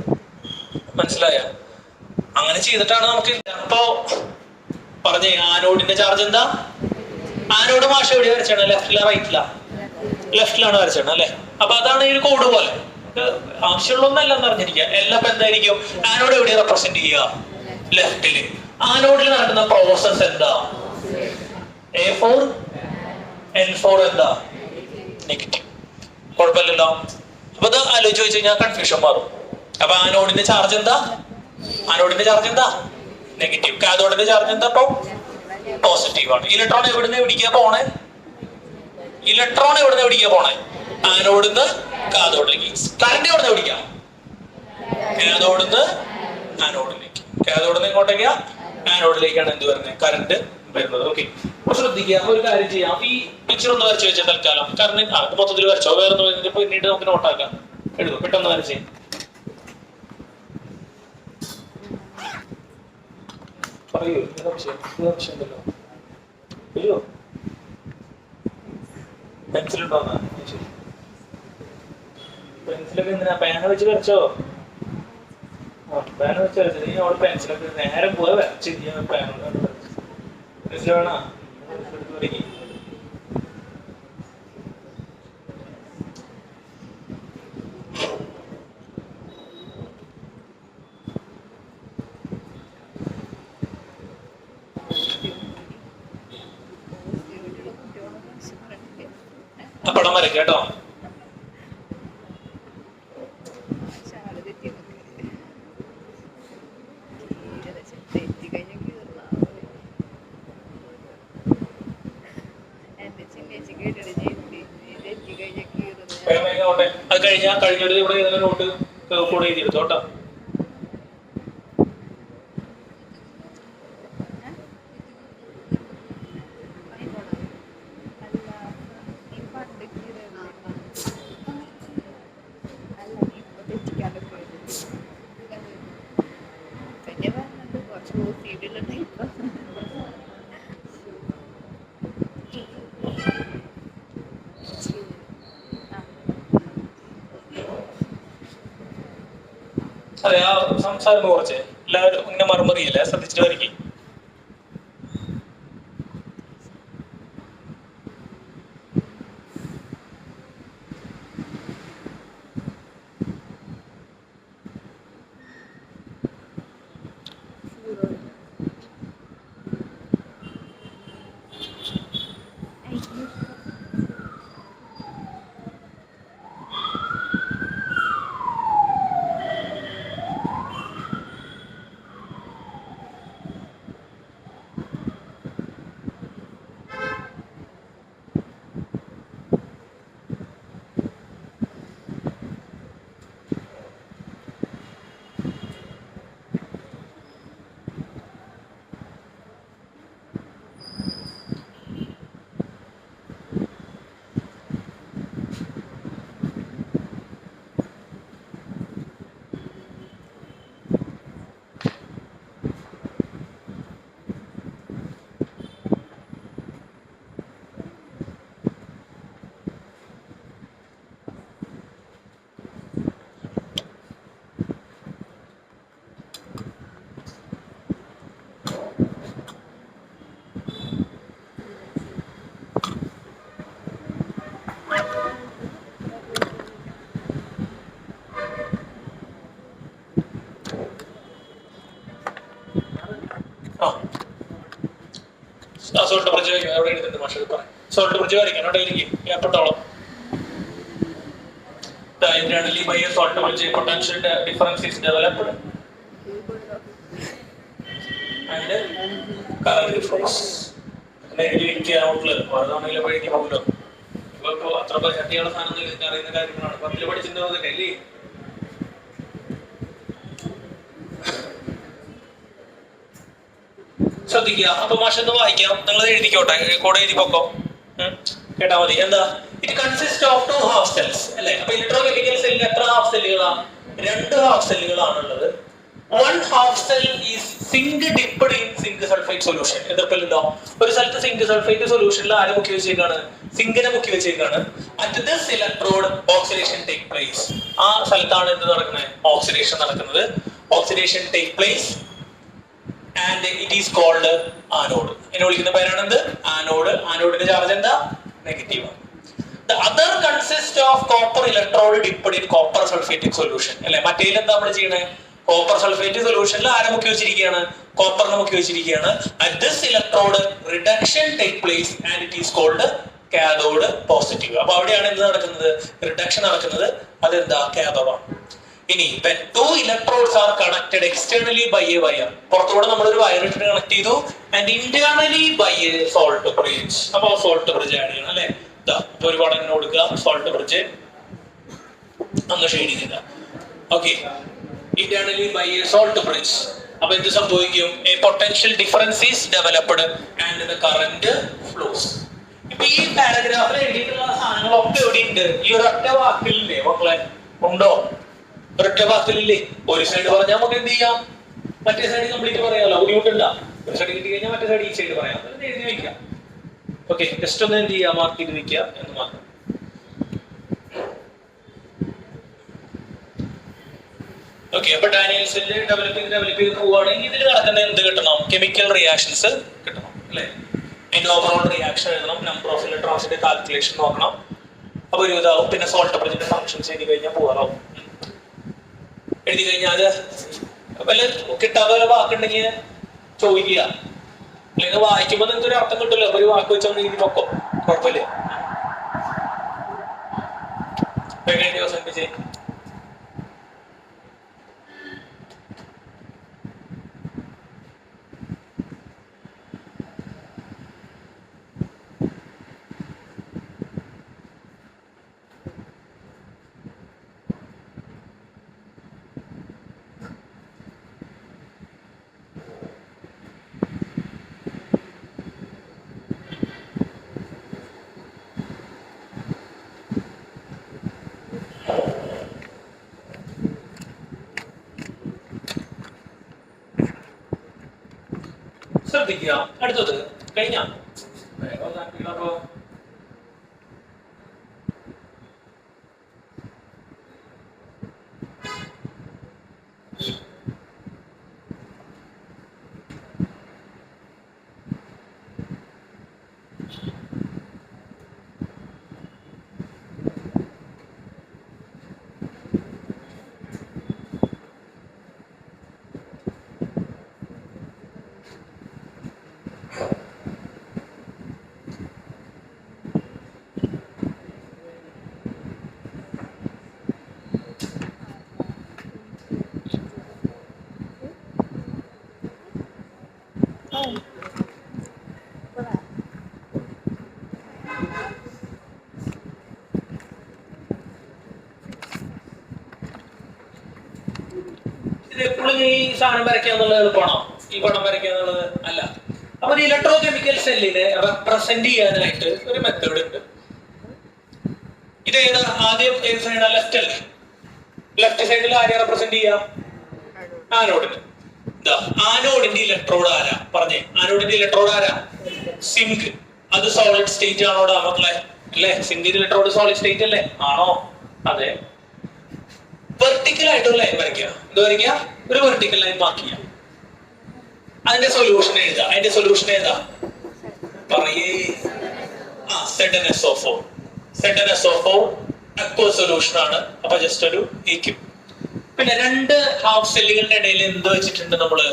മനസ്സിലായ? അങ്ങനെ ചെയ്തിട്ടാണ് നമുക്ക് ഇപ്പൊ പറഞ്ഞ ആനോഡിന്റെ ചാർജ് എന്താ? ആനോഡ് മാഷ എവിടെ വരച്ചാണ്? ലെഫ്റ്റിലാ റൈറ്റിലാ? ലെഫ്റ്റിലാണ് വരച്ചാണ് അല്ലെ? അപ്പൊ അതാണ് ഈ ഒരു കോഡ് പോലെ. ആവശ്യമുള്ളൊന്നല്ല എന്ന് അറിഞ്ഞിരിക്കുക. എല്ലാം ഇപ്പൊ എന്തായിരിക്കും? ആനോഡ് എവിടെ റെപ്രസെന്റ് ചെയ്യുക? ലെഫ്റ്റില്. ആനോഡിൽ നടക്കുന്ന പ്രോസസ് എന്താ? A4 N4 എന്താ? നെഗറ്റീവ്. കുഴപ്പമില്ലല്ലോ. അപ്പൊ അത് ആലോചിച്ച് വെച്ച് കഴിഞ്ഞാൽ കൺഫ്യൂഷൻ മാറും. അപ്പൊ ആനോഡിന്റെ ചാർജ് എന്താ? നെഗറ്റീവ്. കാഥോഡിന്റെ ചാർജ് എന്താ? ഇപ്പൊ പോസിറ്റീവ് ആണ്. ഇലക്ട്രോൺ എവിടുന്ന് എവിടേക്കാ പോണേ? ആനോഡിന്ന് കാഥോഡിലേക്ക്. കറണ്ട് എവിടുന്ന് എവിടേക്കാ? കാഥോഡിന്ന് ആനോഡിലേക്ക്. കാഥോഡിന്ന് എങ്ങോട്ടേക്കാ? ആനോഡിലേക്കാണ് എന്ത് വരുന്നത്? കറണ്ട് വരുന്നത്. ഓക്കെ, അപ്പൊ ശ്രദ്ധിക്കുക. ഒരു കാര്യം ചെയ്യാം. ഈ പിക്ചർ ഒന്ന് വരച്ചു വെച്ചാൽ തൽക്കാലം. കാരണം മൊത്തത്തിൽ വരച്ചോ, വേറെ പിന്നീട് നമുക്ക് നോട്ടാക്കാം. എഴുതും, പെട്ടെന്ന് വരച്ചേ. പറയൂ, സംശയമുണ്ടല്ലോ. അയ്യോ, പെൻസിലുണ്ടോ? പെൻസിലൊക്കെ എന്തിനാ? പേന വെച്ച് വരച്ചോ. പേന വെച്ച് വരച്ചോ. നീ അവിടെ പെൻസിലൊക്കെ നേരം പോയി വരച്ച് പേന പെൻസിൽ വേണോ? തുടങ്ങി. പടം വരയ്ക്കാം കേട്ടോ. അത് കഴിഞ്ഞൊരു ഇവിടെ ഏതെങ്കിലും നോട്ട് കൂടെ എഴുതിയെടുത്തോ കേട്ടോ. അതെ, ആ സംസാരം കുറച്ച് എല്ലാവരും ഇങ്ങനെ മറുമറിയില്ല, ശ്രദ്ധിച്ചിട്ട് വരിക. സോൾട്ട് ബ്രിഡ്ജ് വരയ്ക്കാൻ അവിടെ എഴുതുന്നുണ്ട് മാഷ് പറയാം. സോൾട്ട് ബ്രിഡ്ജ് വരയ്ക്കാൻ അവിടെ ഇരിക്കും ഏർപ്പെട്ടോളം. Internally by a salt bridge, potential difference is developed and current flows. എഴുതി വെക്കാനുള്ള അതാണെങ്കിലും എഴുതി പോകുമല്ലോ. ഇപ്പൊ അത്ര ചട്ടിയുള്ള സാധനം അറിയുന്ന കാര്യങ്ങളാണ്. 10ൽ പഠിച്ചിട്ടുണ്ടാവുന്നതൊക്കെ അല്ലേ? ശ്രദ്ധിക്കുക. അപ്പൊ മാഷ് ഒന്ന് വായിക്കാം, നിങ്ങൾ എഴുതിക്കോട്ടെ, കൂടെ എഴുതി പൊക്കോ, കേട്ടാ മതി. എന്താ? It consist of 2 half cells അല്ലെ? അപ്പൊ ഇലക്ട്രോകെമിക്കൽ സെല്ലിൽ എത്ര ഹാഫ് സെല്ലുകളാണ്? 2 ഹാഫ് സെല്ലുകളാണുള്ളത്. 1 half cell is zinc dipped in zinc sulphate solution. എതിർപ്പില്ലല്ലോ. ഒരു സ്ഥലത്ത് സിങ്ക് സൾഫേറ്റ് സൊല്യൂഷനിൽ ആരെ മുക്കി വെച്ചേക്കാണ്? സിങ്കിനെ മുക്കി വെച്ചേക്കാണ്. At this electrode oxidation take place. ആ സ്ഥലത്താണ് എന്ത് നടക്കുന്നത്? ഓക്സിഡേഷൻ നടക്കുന്നത്. Oxidation take place and it is called anode. എന്നെ വിളിക്കുന്ന പേരാണ് എന്ത്? ആനോഡ്. ആനോഡിന്റെ ചാർജ് എന്താ? Negative. The other consists of copper electrode dipped in copper sulfatic solution. അല്ലെ? മറ്റേതിൽ എന്താ നമ്മൾ ചെയ്യണേ? കോപ്പർ സൾഫേറ്റ് സൊല്യൂഷനിൽ ആരെ മുക്കി വെച്ചിരിക്കുകയാണ്? കോപ്പറിനെ മുക്കി വെച്ചിരിക്കുകയാണ്. At this electrode reduction take place and it is called cathode positive. അപ്പൊ അവിടെയാണ് എന്ത് നടക്കുന്നത്? റിഡക്ഷൻ നടക്കുന്നത്. അതെന്താ? കാഥോഡ് ആണ്. ഇനി when 2 electrodes are connected externally by a wire, പുറത്തോടെ നമ്മൾ ഒരു വയർ ഇട്ട് കണക്ട് ചെയ്തു, and internally by a salt bridge. അപ്പൊ സോൾട്ട് ബ്രിഡ്ജ് ആഡ് ചെയ്യണം അല്ലെ? ഒരു പടം കൊടുക്കുക, സോൾട്ട് ബ്രിഡ്ജ് ഒന്ന് ഷെയ്ഡ് ചെയ്ത. Okay, internally by a salt bridge. അപ്പൊ എന്ത് സംഭവിക്കും? A potential difference is developed and the current flows. ഇപ്പൊ ഈ പാരഗ്രാഫിൽ എഴുതിയിട്ടുള്ള സാധനങ്ങളൊക്കെ എവിടെ ഉണ്ട്? ഈ ഒരൊറ്റ വാക്കിലില്ലേ മക്കളെ? ഉണ്ടോ? ഒരൊറ്റ വാക്കിലില്ലേ? ഒരു സൈഡ് പറഞ്ഞാൽ നമുക്ക് എന്ത് ചെയ്യാം? മറ്റേ സൈഡ് കംപ്ലീറ്റ് പറയാമല്ലോ. ബുദ്ധിമുട്ടുണ്ട? ഒരു സൈഡ് കിട്ടി കഴിഞ്ഞാൽ മറ്റേ സൈഡ് ഈ സൈഡ് പറയാം. എഴുതി വെക്കാം. ഓക്കെ, ജസ്റ്റ് ഒന്ന് എന്ത് ചെയ്യുക? മാർക്ക് ചെയ്ത് വെക്കുക എന്ന് മാത്രം. ഓക്കെ, അപ്പൊ ഡാനിയൽസിന്റെ ഡെവലപ്പ് ചെയ്ത് പോവുകയാണെങ്കിൽ ഇതിൽ നടക്കുന്ന എന്ത് കിട്ടണം? കെമിക്കൽ റിയാക്ഷൻസ് കിട്ടണം അല്ലെ? അതിന്റെ ഓവറോൾ റിയാക്ഷൻ എഴുതണം, നമ്പർ ഓഫ് ഇലക്ട്രോൺസിന്റെ കാൽക്കുലേഷൻ നോക്കണം. അപ്പൊ ഒരു ഇതാവും. പിന്നെ സോൾട്ട് ബ്രിഡ്ജിന്റെ ഫംഗ്ഷൻസ് എഴുതി കഴിഞ്ഞാൽ പോകാറാവും. എഴുതി കഴിഞ്ഞാൽ വല്ല കിട്ടാത്ത വല്ല വാക്കുണ്ടെങ്കിൽ ചോദിക്കുക. അല്ലെങ്കിൽ വായിക്കുമ്പോൾ നിങ്ങൾക്ക് ഒരു അർത്ഥം കിട്ടുമല്ലോ. അപ്പൊ ഒരു വാക്ക് വെച്ചൊന്ന് എഴുതി പൊക്കോ, കുഴപ്പമില്ല. ദിവസം വിജയ് ശ്രദ്ധിക്കുക. അടുത്തത് കഴിഞ്ഞ എപ്പോഴും ഈ സാധനം വരയ്ക്കാന്നുള്ളത് എളുപ്പമാണോ? ഈ പടം വരയ്ക്കാന്നുള്ളത് അല്ല. അപ്പൊ ഇലക്ട്രോ കെമിക്കൽ സെല്ലിനെ റെപ്രസെന്റ് ചെയ്യാനായിട്ട് ഒരു മെത്തേഡ് ഉണ്ട്. ഇത് ആദ്യം ഏത് സൈഡാ? ലെഫ്റ്റ് അല്ലേ? ലെഫ്റ്റ് സൈഡിൽ ആരെയാ റെപ്രസെന്റ് ചെയ്യാം? ആനോഡിന്. ആനോഡിന്റെ ഇലക്ട്രോഡ് ആരാ? പറഞ്ഞേ, ആനോഡിന്റെ ഇലക്ട്രോഡ് ആരാ? സിങ്ക്. അത് സോളിഡ് സ്റ്റേറ്റ് ആണോടാ മക്കളെ? അല്ലേ? സിങ്കിന്റെ ഇലക്ട്രോഡ് സോളിഡ് സ്റ്റേറ്റ് അല്ലേ? ആണോ? അതെ. വെർട്ടിക്കൽ ആയിട്ടുള്ള ലൈൻ വരയ്ക്കുക. എന്ത് വരയ്ക്കുക? ഒരു വെർട്ടിക്കൽ ലൈൻ മാർക്ക് ചെയ്യാം. അതിന്റെ സൊല്യൂഷൻ എഴുതാ. അതിന്റെ സൊല്യൂഷൻ ഏതാ? പറയേ. ZnSO4. ZnSO4 അക്വ സൊല്യൂഷൻ ആണ്. അപ്പൊ ജസ്റ്റ് ഒരു ഈക്യു. പിന്നെ രണ്ട് ഹാഫ് സെല്ലുകളുടെ ഇടയിൽ എന്ത് വെച്ചിട്ടുണ്ട്? നമ്മള്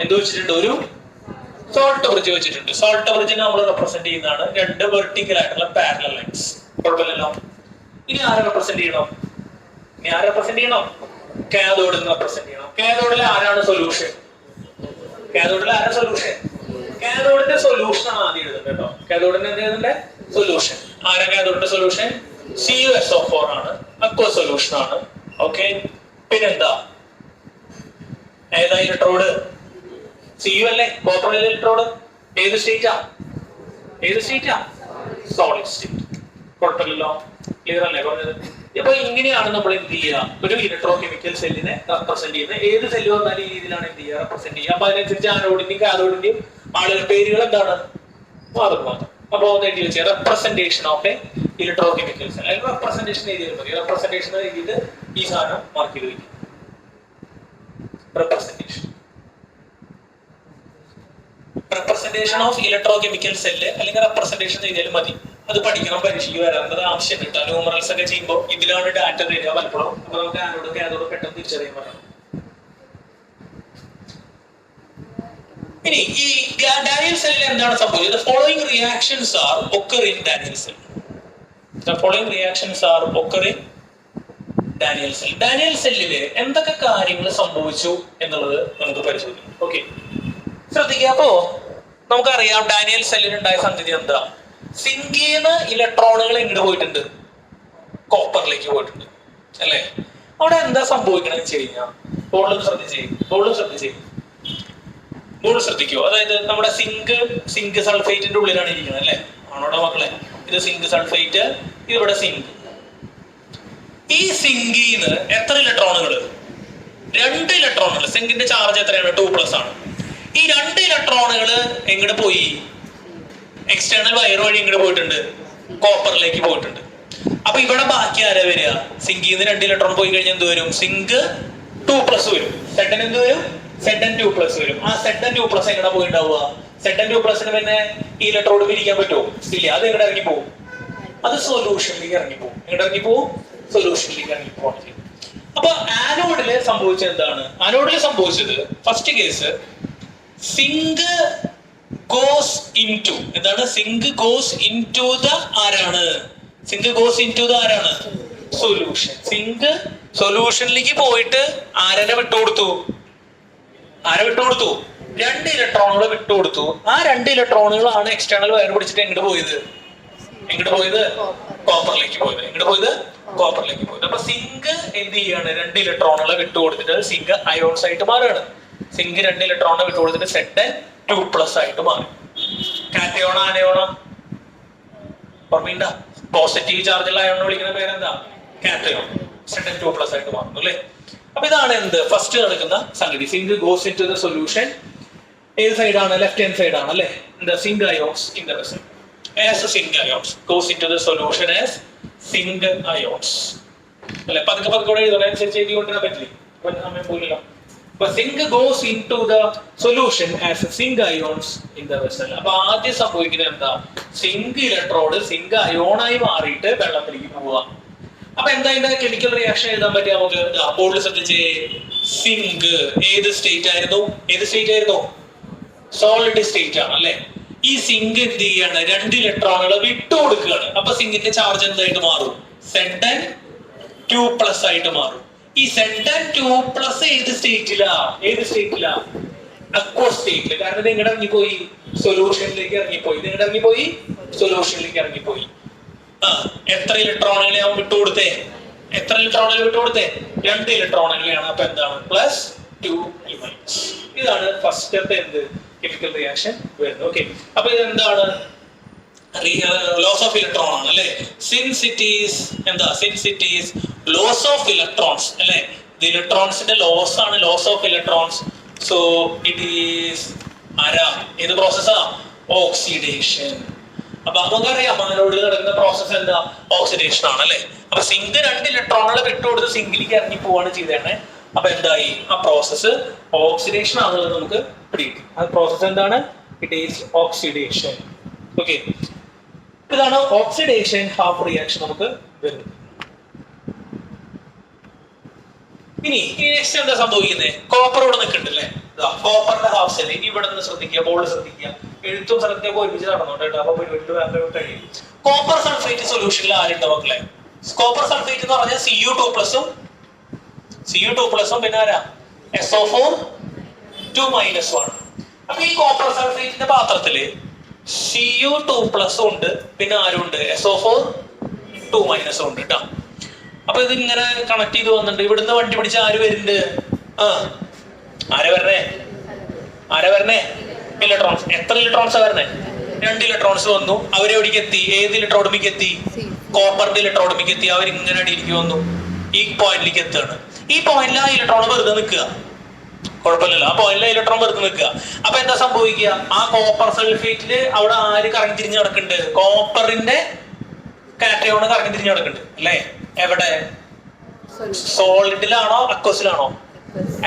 എന്ത് വെച്ചിട്ടുണ്ട്? ഒരു സോൾട്ട് ബ്രിഡ്ജ് വെച്ചിട്ടുണ്ട്. സോൾട്ട് ബ്രിഡ്ജിനെ നമ്മൾ റെപ്രസെന്റ് ചെയ്യുന്നതാണ് രണ്ട് വെർട്ടിക്കൽ ആയിട്ടുള്ള പാരലൽ ലൈൻസ്. കുഴപ്പമില്ലല്ലോ. ഇനി ആരെ റെപ്രസെന്റ് ചെയ്യണം? കാഥോഡ് റെപ്രസെന്റ് ചെയ്യണം. കാഥോഡിൽ ആരാണ് സൊല്യൂഷൻ? കാഥോഡിൽ ആരാ സൊല്യൂഷൻ? കാഥോഡിന്റെ സൊല്യൂഷൻ ആണ് ആദ്യം എഴുതുന്നത് കേട്ടോ. കാഥോഡിന്റെ എന്ത് എഴുതണ്ടേ? സൊല്യൂഷൻ. ആരാ കാഥോഡിന്റെ സൊല്യൂഷൻ? CuSO4 ആണ്. അക്വ സൊല്യൂഷൻ ആണ്. ഓക്കെ. പിന്നെന്താ? ഏതാ ഇലക്ട്രോഡ്? Cu അല്ലേ? Copper electrode. ഏത് സ്റ്റേറ്റാ? Solid state. കുഴപ്പമില്ലല്ലോ. ക്ലിയർ അല്ലേ പറഞ്ഞത്? ഇപ്പൊ ഇങ്ങനെയാണ് നമ്മൾ എന്ത് ചെയ്യുക? ഒരു ഇലക്ട്രോ കെമിക്കൽ സെല്ലിനെ റെപ്രസെന്റ് ചെയ്യുന്നത്. ഏത് സെല്ല് വന്നാലും ഈ രീതിയിലാണ് എന്ത് ചെയ്യുക? റെപ്രസെന്റ് ചെയ്യുക. അപ്പൊ അതിനനുസരിച്ച് ആനോഡിന്റെയും കാഥോഡിന്റെയും ആളുകളുടെ പേരുകൾ എന്താണ്? മാറും. അപ്പൊ ഒന്ന് എഴുതി വെച്ചാൽ representation of a electro chemical cell. അതിൽ റെപ്രസെന്റേഷൻ എഴുതിയാൽ മതി. റെപ്രസെന്റേഷൻ എഴുതിയിട്ട് ഈ സാധനം മാർക്ക് ചെയ്ത് വയ്ക്കും. Representation of electro chemical cell അല്ലെങ്കിൽ റെപ്രസെന്റേഷൻ എഴുതിയാലും മതി. അത് പഠിക്കണം, പരീക്ഷയ്ക്ക് വരാറുണ്ട്. ആവശ്യം കിട്ടാൻ ന്യൂമറൽസ് ഒക്കെ ചെയ്യുമ്പോൾ ഇതിലാണ് ഡാറ്റ തരിക പലപ്പോഴും. അപ്പൊ നമുക്ക് ആനോട് പെട്ടെന്ന് തിരിച്ചറിയാൻ പറയാം. ഇനി ഈ ഡാനിയൽ സെല്ലിൽ എന്താണ് സംഭവിച്ചത്? Following reactions are occur in Daniel cell. Daniel സെല്ലില് എന്തൊക്കെ കാര്യങ്ങൾ സംഭവിച്ചു എന്നുള്ളത് നമുക്ക് പരിശോധിക്കാം. ഓക്കെ, ശ്രദ്ധിക്കുക. അപ്പോ നമുക്കറിയാം ഡാനിയൽ സെല്ലിന് ഉണ്ടായ സംഗതി എന്താ? സിങ്കിന്ന് ഇലക്ട്രോണുകൾ ഇങ്ങോട്ട് പോയിട്ടുണ്ട്, കോപ്പറിലേക്ക് പോയിട്ടുണ്ട് അല്ലെ? അവിടെ എന്താ സംഭവിക്കണമെന്ന് വെച്ച് കഴിഞ്ഞാൽ ബോളിൽ ശ്രദ്ധിക്കോ. അതായത് നമ്മുടെ സിങ്ക് സൾഫേറ്റിന്റെ ഉള്ളിലാണ് ഇരിക്കുന്നത് അല്ലെ? ആണോടെ മക്കളെ? ഇത് സിങ്ക് സൾഫേറ്റ്, ഇതിവിടെ സിങ്ക്. ഈ സിങ്കിന്ന് എത്ര ഇലക്ട്രോണുകൾ? 2 ഇലക്ട്രോണുകൾ. സിങ്കിന്റെ ചാർജ് എത്രയാണ്? 2+ ആണ്. ഈ 2 ഇലക്ട്രോണുകൾ എങ്ങോട്ട് പോയി? എക്സ്റ്റേണൽ വയർ വഴി ഇങ്ങോട്ട് പോയിട്ടുണ്ട്, കോപ്പറിലേക്ക് പോയിട്ടുണ്ട്. അപ്പൊ ഇവിടെ ബാക്കി ആരാ വരിക? സിങ്കിന്ന് 2 ഇലക്ട്രോൺ പോയി കഴിഞ്ഞാൽ എന്ത് വരും? സിങ്ക് 2+ വരും. Zn എന്ത് വരും? Zn2+ വരും. ആ Zn2+ എങ്ങനെ പോയിണ്ടാവുക? Zn2+ന് പിന്നെ ഈ ഇലക്ട്രോഡ് പിരിക്കാൻ പറ്റുമോ? ഇല്ല. അത് എവിടെ ഇറങ്ങി പോകും? അത് സൊല്യൂഷനിലേക്ക് ഇറങ്ങിപ്പോകും. സൊല്യൂഷനിലേക്ക് ഇറങ്ങിപ്പോകും. അപ്പൊ ആനോഡില് സംഭവിച്ചത് എന്താണ്? ആനോഡില് സംഭവിച്ചത് first case zinc goes into എന്താണ്? സിങ്ക് goes into the ആരാണ്? സൊല്യൂഷൻ. സിങ്ക് സൊല്യൂഷനിലേക്ക് പോയിട്ട് ആരെ വിട്ടുകൊടുത്തു? 2 ഇലക്ട്രോണുകൾ വിട്ടുകൊടുത്തു. ആ 2 ഇലക്ട്രോണുകളാണ് എക്സ്റ്റേണൽ വയർ പിടിച്ചിട്ട് എങ്ങോട്ട് പോയത്? കോപ്പറിലേക്ക് പോയത്. അപ്പൊ സിങ്ക് എന്ത് ചെയ്യാണ്? 2 ഇലക്ട്രോണുകളെ വിട്ടുകൊടുത്തിട്ട് സിങ്ക് അയോൺസ് ആയിട്ട് മാറുകയാണ്. സിങ്ക് 2 ഇലക്ട്രോണിനെ വിട്ടുകൊടുത്തിട്ട് Zn2+ ആയിട്ട് മാറി. കാറ്റയോണ ആനയോണ ഓർമ്മയുണ്ട? പോസിറ്റീവ് ചാർജുള്ള അയോണിനെ വിളിക്കുന്ന പേരെന്താ? കാറ്റയോൺ. Zn2+ ആയിട്ട് മാറുന്നു അല്ലേ? അപ്പൊ ഇതാണ് എന്ത് ഫസ്റ്റ് നടക്കുന്ന സംഗതി. Zinc goes into the solution. ഏത് സൈഡാണ്? ലെഫ്റ്റ് ഹാൻഡ് സൈഡാണ് അല്ലേ? Zinc ions in the vessel as zinc ions goes into the solution as zinc ions. അല്ലെ? പതുക്കെ കൂടെ എഴുതണം, അനുസരിച്ച് എഴുതിക്കൊണ്ടിരാൻ പറ്റില്ല. സമയം പോലല്ലോ. അപ്പൊ zinc goes into the solution as zinc ions in the vessel. അപ്പൊ ആദ്യം സംഭവിക്കുന്നത് എന്താ? സിങ്ക് ഇലക്ട്രോഡ് സിങ്ക് അയോണായി മാറിയിട്ട് വെള്ളത്തിലേക്ക് പോവുക. അപ്പൊ എന്താ ഇതിന്റെ കെമിക്കൽ റിയാക്ഷൻ എഴുതാൻ പറ്റുക നമുക്ക്? അപ്പോൾ ശ്രദ്ധിച്ചേ, സിങ്ക് ഏത് സ്റ്റേറ്റ് ആയിരുന്നു? സോളിഡ് സ്റ്റേറ്റ് ആണ് അല്ലെ. ഈ സിങ്ക് എന്ത് ചെയ്യാണ്? 2 ഇലക്ട്രോണുകൾ വിട്ടുകൊടുക്കുകയാണ്. അപ്പൊ സിങ്കിന്റെ ചാർജ് എന്തായിട്ട് മാറും? Zn2+ ആയിട്ട് മാറും. ഈ Zn2+ ഏത് സ്റ്റേറ്റിലാ? അക്വസ് സ്റ്റേറ്റില്. കാരണം ഇത് ഇങ്ങോട്ട് ഇറങ്ങിപ്പോയി, സൊല്യൂഷനിലേക്ക് ഇറങ്ങിപ്പോയി. എത്ര ഇലക്ട്രോണുകളെ അവൻ വിട്ടുകൊടുത്തേ? 2 ഇലക്ട്രോണുകളെയാണ്. അപ്പൊ എന്താണ്? +2 E-. ഇതാണ് ഫസ്റ്റത്തെ എന്ത് കെമിക്കൽ റിയാക്ഷൻ വരുന്നത്. ഓക്കെ, അപ്പൊ ഇതെന്താണ്? ലോസ് ഓഫ് ഇലക്ട്രോൺ ആണ് അല്ലെ. Since it is loss of electrons അല്ലെ. ഇത് ഇലക്ട്രോൺസിന്റെ ലോസ് ആണ്, loss of electrons. So it is ഏത് പ്രോസസ്സാ? ഓക്സിഡേഷൻ. അപ്പൊ നമുക്കറിയാം അതിനോട് നടക്കുന്ന പ്രോസസ് എന്താ? ഓക്സിഡേഷൻ ആണ് അല്ലെ. അപ്പൊ സിങ്ക് 2 ഇലക്ട്രോണുകളെ വിട്ടുകൊടുത്ത് സിങ്കിലേക്ക് ഇറങ്ങി പോവാണ് ചെയ്തേണേ. അപ്പൊ എന്തായി? ആ പ്രോസസ്സ് ഓക്സിഡേഷൻ ആണെന്നുള്ളത് നമുക്ക് പിടിക്കും. ആ പ്രോസസ് എന്താണ്? It is oxidation. ഓക്കെ, ഇതാണ് ഓക്സിഡേഷൻ ഹാഫ് റിയാക്ഷൻ നമുക്ക് വരുന്നത്. ഇനി നെക്സ്റ്റ് എന്താ സംഭവിക്കുന്നത്? കോപ്പർ ഇവിടെ നിൽക്കുന്നുണ്ട് അല്ലെ. കോപ്പറിന്റെ ഹാഫ് സെൽ. ഇനി ഇവിടെ നിന്ന് ശ്രദ്ധിക്കുക, ബോർഡ് ശ്രദ്ധിക്കുക, എഴുത്തും ശ്രദ്ധിക്കുക ഒരുമിച്ച് നടന്നോട്ടെ കേട്ടോ. അപ്പൊ കഴിയും. കോപ്പർ സൾഫേറ്റ് സൊല്യൂഷനിൽ ആരുണ്ട് മക്കളെ? കോപ്പർ സൾഫേറ്റ് എന്ന് പറഞ്ഞാൽ Cu2+ഉം പിന്നെ ആരാ? SO4 2-1. അപ്പൊ ഈ കോപ്പർ സൾഫേറ്റിന്റെ പാത്രത്തില് Cu2+ ഉണ്ട്, പിന്നെ ആരുണ്ട്? SO4 2- ഉണ്ട് കേട്ടോ. അപ്പൊ ഇത് ഇങ്ങനെ കണക്ട് ചെയ്ത് വന്നിട്ടുണ്ട്. ഇവിടുന്ന് വണ്ടി പിടിച്ച ആര് വരുന്നുണ്ട്? ആരാ വരണേ? ഇലക്ട്രോൺസ്. എത്ര ഇലക്ട്രോൺസാ വരണേ? 2 ഇലക്ട്രോൺസ് വന്നു. അവരെവിടേക്ക് എത്തി? ഏത് ഇലക്ട്രോഡമിക്ക് എത്തി? കോപ്പറിന്റെ ഇലക്ട്രോഡമിക്ക് എത്തി. അവരിങ്ങനെ അടിയിലേക്ക് വന്നു, ഈ പോയിന്റിലേക്ക് എത്തുകയാണ്. ഈ പോയിന്റിൽ ആ ഇലക്ട്രോൺ വെറുതെ നിൽക്കുക, കുഴപ്പമില്ലല്ലോ. ആ പോയിന്റിലെ ഇലക്ട്രോൺ വെറുതെ നിൽക്കുക. അപ്പൊ എന്താ സംഭവിക്കുക? ആ കോപ്പർ സൾഫേറ്റില് അവിടെ ആര് കറങ്ങി തിരിഞ്ഞ് നടക്കുന്നുണ്ട്? കോപ്പറിന്റെ കാറ്റയോൺ കറങ്ങി തിരിഞ്ഞ് നടക്കുന്നുണ്ട് അല്ലെ. എവിടെ? സോളിഡിലാണോ അക്വസിലാണോ?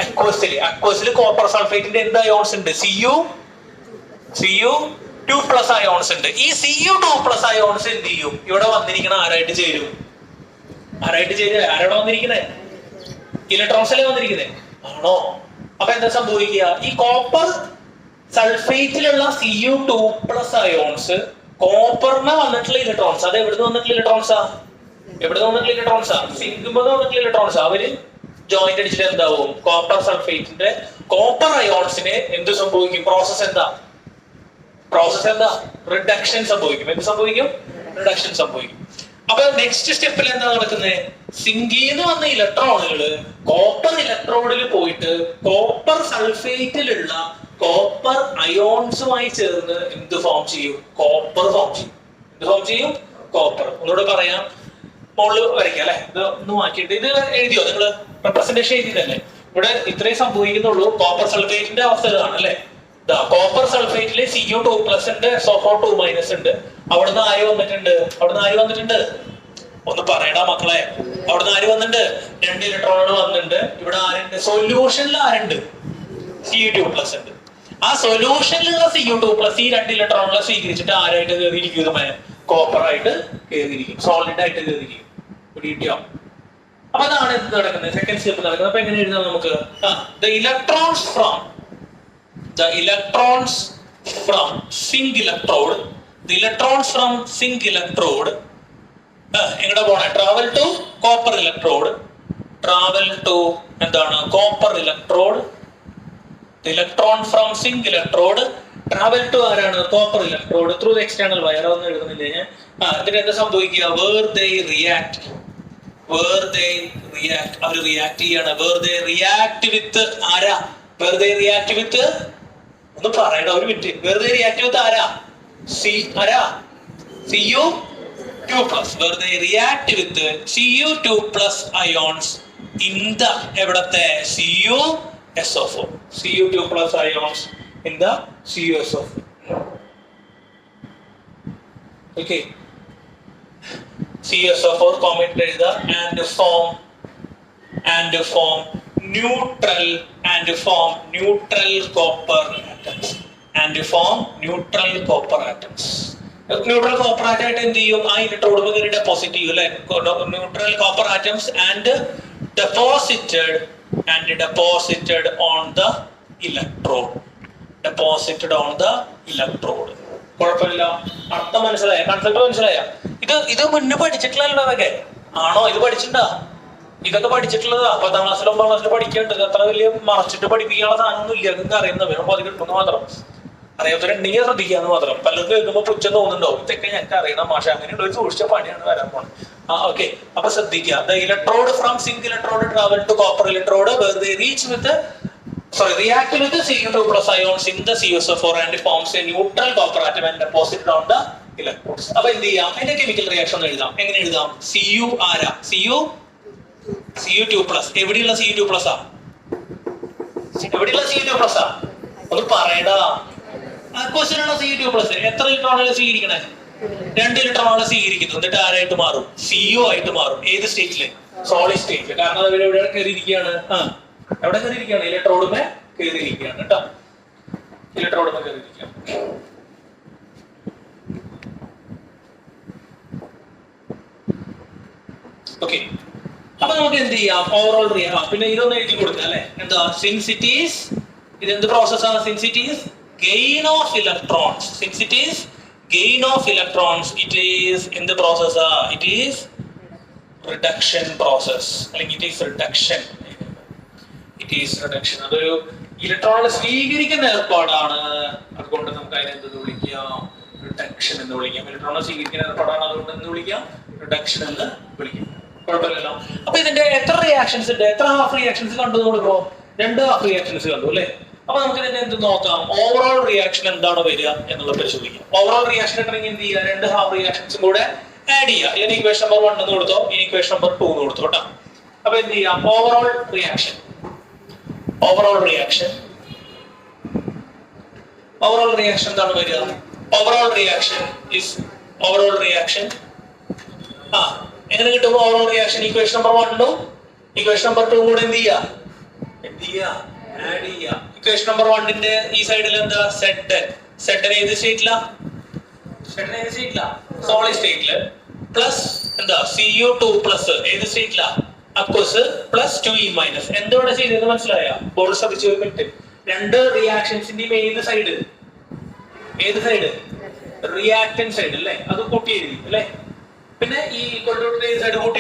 അക്വസിൽ കോപ്പർ സൾഫേറ്റിന്റെ എന്ത് അയോൺസ് ഉണ്ട്? Cu2+ അയോൺസ് ഉണ്ട്. ഈ Cu2+ അയോൺസ് എന്ത് ചെയ്യും? ഇവിടെ വന്നിരിക്കണ ആരായിട്ട് ചേരും? ആരാണ് വന്നിരിക്കുന്നത്? ഇലക്ട്രോൺസ് അല്ലേ വന്നിരിക്കുന്നത്, ആണോ? അപ്പൊ എന്താ സംഭവിക്കുക? ഈ കോപ്പർ സൾഫേറ്റിലുള്ള Cu2+ അയോൺസ് കോപ്പറിന് വന്നിട്ടുള്ള ഇലക്ട്രോൺസ്. അത് എവിടുന്ന് വന്നിട്ടുള്ള ഇലക്ട്രോൺസാ? സിങ്കുമ്പോൾ വന്നിട്ടുള്ള ഇലക്ട്രോൺസ്. അവര് ജോയിന്റ് അടിച്ചിട്ട് എന്താവും? കോപ്പർ സൾഫേറ്റിന്റെ കോപ്പർ അയോൺസിന് എന്ത് സംഭവിക്കും? പ്രോസസ് എന്താ? റിഡക്ഷൻ സംഭവിക്കും. റിഡക്ഷൻ സംഭവിക്കും. അപ്പൊ നെക്സ്റ്റ് സ്റ്റെപ്പിൽ എന്താ നടക്കുന്നത്? സിങ്കിന്ന് വന്ന ഇലക്ട്രോണുകള് കോപ്പർ ഇലക്ട്രോഡിൽ പോയിട്ട് കോപ്പർ സൾഫേറ്റിലുള്ള കോപ്പർ അയോൺസുമായി ചേർന്ന് എന്ത് ഫോം ചെയ്യും? കോപ്പർ ഫോം ചെയ്യും. കോപ്പർ. ഒന്നുകൂടെ പറയാം, മുകളിൽ വരയ്ക്കാം അല്ലെ. ഇത് ഒന്ന് മാറ്റിയിട്ട് ഇത് എഴുതിയോ നിങ്ങൾ? റെപ്രസെന്റേഷൻ എഴുതിയതല്ലേ? ഇവിടെ ഇത്രയും സംഭവിക്കുന്നുള്ളൂ. കോപ്പർ സൾഫേറ്റിന്റെ അവസ്ഥ ഇതാണ് അല്ലെ. കോപ്പർ സൾഫേറ്റില് Cu2+ ഉണ്ട്, SO4 2- ഉണ്ട്. അവിടുന്ന് ആര് വന്നിട്ടുണ്ട്? ഒന്ന് പറയടാ മക്കളെ. അവിടുന്ന് ആര് വന്നിട്ടുണ്ട്? 2 ഇലക്ട്രോണുകൾ വന്നിട്ടുണ്ട്. ഇവിടെ ആരുണ്ട്? സൊല്യൂഷനിൽ ആരുണ്ട്? Cu2+ ഉണ്ട്. ആ സൊല്യൂഷനിലുള്ള Cu2+ ഈ 2 ഇലക്ട്രോണുകളെ സ്വീകരിച്ചിട്ട് ആരായിട്ട് കയറിയിരിക്കും? കോപ്പർ ആയിട്ട് കയറിയിരിക്കും, സോളിഡ് ആയിട്ട് കയറിയിരിക്കും. പിടിയോ? അപ്പൊ അതാണ് എന്ത് നടക്കുന്നത്? സെക്കൻഡ് സ്റ്റെപ്പ് നടക്കുന്നത്. അപ്പൊ എങ്ങനെ എഴുതാം നമുക്ക്? The electrons from zinc electrode എങ്ങടെ പോണേ? Travel to copper electrode. എന്താണ്? Copper electrode. Electron from zinc electrode travel to ആരാണ്? Copper electrode through the external wire. ഒന്നും എഴുതുന്നില്ല ഞാൻ. ഇതിന് എന്താ സംഭവിക്കുക? Where they react. അവർ റിയാക്ട് ചെയ്യാണ്. വേർ ദേ റിയാക്ട് വിത്ത് ആരാ? ഒന്ന് പറയണ ഒരു മിനിറ്റ്. വെറുതെ റിയാക്ട് വിത്ത് ആരാ? Cu2+. വെറുതെ react with Cu2+ ions in the എവിടത്തെ? CuSO4. Cu2+ ions in the CuSO4. Okay. CuSO4 comment എഴുതുക. and form neutral and form neutral copper atoms. Neutral copper atom ആയിട്ട് എന്ത് ചെയ്യും? ആ ഇലക്ട്രോഡ് കയറി ഡെപ്പോസിറ്റ് ചെയ്യും അല്ലെ. Neutral copper atoms and deposited on the electrode. കുഴപ്പമില്ല. അർത്ഥം മനസ്സിലായ? കൺസെപ്റ്റ് മനസ്സിലായ? ഇത് മുന്നേ പഠിച്ചിട്ടില്ലല്ലോ അതൊക്കെ. ആണോ? ഇത് പഠിച്ചിട്ടുണ്ടാ? ഇതൊക്കെ പഠിച്ചിട്ടുള്ളതാ. 10ാം ക്ലാസ്സിലും 9ാം ക്ലാസ്സിലും പഠിക്കേണ്ടത്. അത്ര വലിയ മറച്ചിട്ട് പഠിപ്പിക്കാനുള്ള സാധനമൊന്നും ഇല്ല. നിങ്ങൾക്ക് അറിയുന്നത് വേണം. അത് കിട്ടുമെന്ന് മാത്രം. അറിയാത്തവരുണ്ടെങ്കിൽ ശ്രദ്ധിക്കാന്ന് മാത്രം. പലർക്കും കേൾക്കുമ്പോൾ പുച്ഛം തോന്നുന്നുണ്ടോ? ഇതൊക്കെ ഞങ്ങൾക്ക് അറിയണം മാഷ, അങ്ങനെയുള്ള ഒരു സൂക്ഷിച്ച പണിയാണ് വരാൻ പോകുന്നത്. ഓക്കെ, അപ്പൊ ശ്രദ്ധിക്കുക. The electrode from zinc electrode travel to copper electrode where they reach with react with the Cu2 plus ions in the CuSO4 and forms a neutral copper atom and deposit on the electrodes. അപ്പൊ എന്ത് ചെയ്യാം? അതിന്റെ chemical reaction എഴുതാം. എങ്ങനെ എഴുതാം? Cu ആരാ? Cu2 plus. എവിടെയുള്ള Cu2 plus ആ? എവിടെയുള്ള Cu2 plus ആ? ഒന്ന് പറയടാ. ക്വസ്റ്റ്യൻ ആണ് Cu2 plus. എത്ര ഇലക്ട്രോണുകൾ സ്വീകരിക്കണേ? 2 ഇലക്ട്രോണുകൾ സ്വീകരിക്കുന്നു. എന്നിട്ട് ആരായിട്ട് മാറും? Cu ആയിട്ട് മാറും. ഏത് സ്റ്റേറ്റില്? സോളിഡ് സ്റ്റേറ്റില്. കാരണം അവർ എവിടെ കയറിയിരിക്കുകയാണ്? എവിടെ കയറിയിരിക്കുകയാണ്? ഇലക്ട്രോഡുമേ കയറിയിരിക്കുകയാണ് കേട്ടോ. ഇലക്ട്രോഡുമേ കയറിയിരിക്കുകയാണ്. ഓക്കെ, അപ്പൊ നമുക്ക് എന്ത് ചെയ്യാം? ഓവറോൾ പിന്നെ ഇതൊന്ന് എഴുതി കൊടുക്കുക അല്ലെ. എന്താ? സിൻസ് ഇറ്റ് ഈസ്, ഇതെന്ത് പ്രോസസ്സാണ്? Since it is gain of electrons. Gain of electrons, it is in the process, it is reduction process. Like it is reduction. അതൊരു ഇലക്ട്രോണുകൾ സ്വീകരിക്കുന്ന ഏർപ്പാടാണ്. അതുകൊണ്ട് നമുക്ക് അതിനെ എന്ത് വിളിക്കാം? റിഡക്ഷൻ എന്ന് വിളിക്കാം. ഇലക്ട്രോണുകൾ സ്വീകരിക്കുന്ന ഏർപ്പാടാണ്, അതുകൊണ്ട് എന്ത് വിളിക്കാം? റിഡക്ഷൻ എന്ന് വിളിക്കാം. കുഴപ്പമില്ലല്ലോ. അപ്പൊ ഇതിന്റെ എത്ര റിയാക്ഷൻസ് ഉണ്ട്? എത്ര ഹാഫ് റിയാക്ഷൻസ് കണ്ടു നമ്മളിപ്പോ? 2 ഹാഫ് റിയാക്ഷൻസ് കണ്ടു അല്ലെ. അപ്പൊ നമുക്ക് ഇതിന്റെ എന്ത് നോക്കാം? ഓവറോൾ റിയാക്ഷൻ എന്താണ് വരിക എന്നുള്ളത് പരിശോധിക്കാം. ഓവറോൾ റിയാക്ഷൻ ഉണ്ടെങ്കിൽ എന്ത് ചെയ്യുക? 2 ഹാഫ് റിയാക്ഷൻസും കൂടെ ആഡ് ചെയ്യുക. അല്ലെങ്കിൽ ഇക്വേഷൻ നമ്പർ 1 എന്ന് കൊടുത്തോ, ഇക്വേഷൻ നമ്പർ 2 എന്ന് കൊടുത്തോ കേട്ടോ. അപ്പൊ എന്ത് ചെയ്യാം? ഓവറോൾ റിയാക്ഷൻ എന്താണ് വരിക? ഓവറോൾ റിയാക്ഷൻ എങ്ങനെ കിട്ടും? Overall reaction equation number 1 equation number 2 കൂടെ എന്ത് ചെയ്യുക? ആഡ് ചെയ്യുക. ഇക്വേഷൻ നമ്പർ 1ന്റെ ഈ സൈഡിൽ എന്താ? സെഡ് ഏത് സ്റ്റേറ്റിലാ? സോളിഡ് സ്റ്റേറ്റില്. പ്ലസ് എന്താ? Cu2 പ്ലസ് ഏത് സ്റ്റേറ്റിലാ? Aqueous plus 2e minus. എന്തുകൊണ്ട് ചെയ്തത് മനസ്സിലായോ? ബോർഡ് ശ്രദ്ധിച്ചു ഒരു മിനിറ്റ്. 2 റിയാക്ഷൻസിന്റെയും ഏത് സൈഡ്? റിയാക്ടന്റ് സൈഡ് അല്ലേ? അത് കൂട്ടി എഴുതി അല്ലേ. പിന്നെ ഈ ഏത് സൈഡ് കൂട്ടി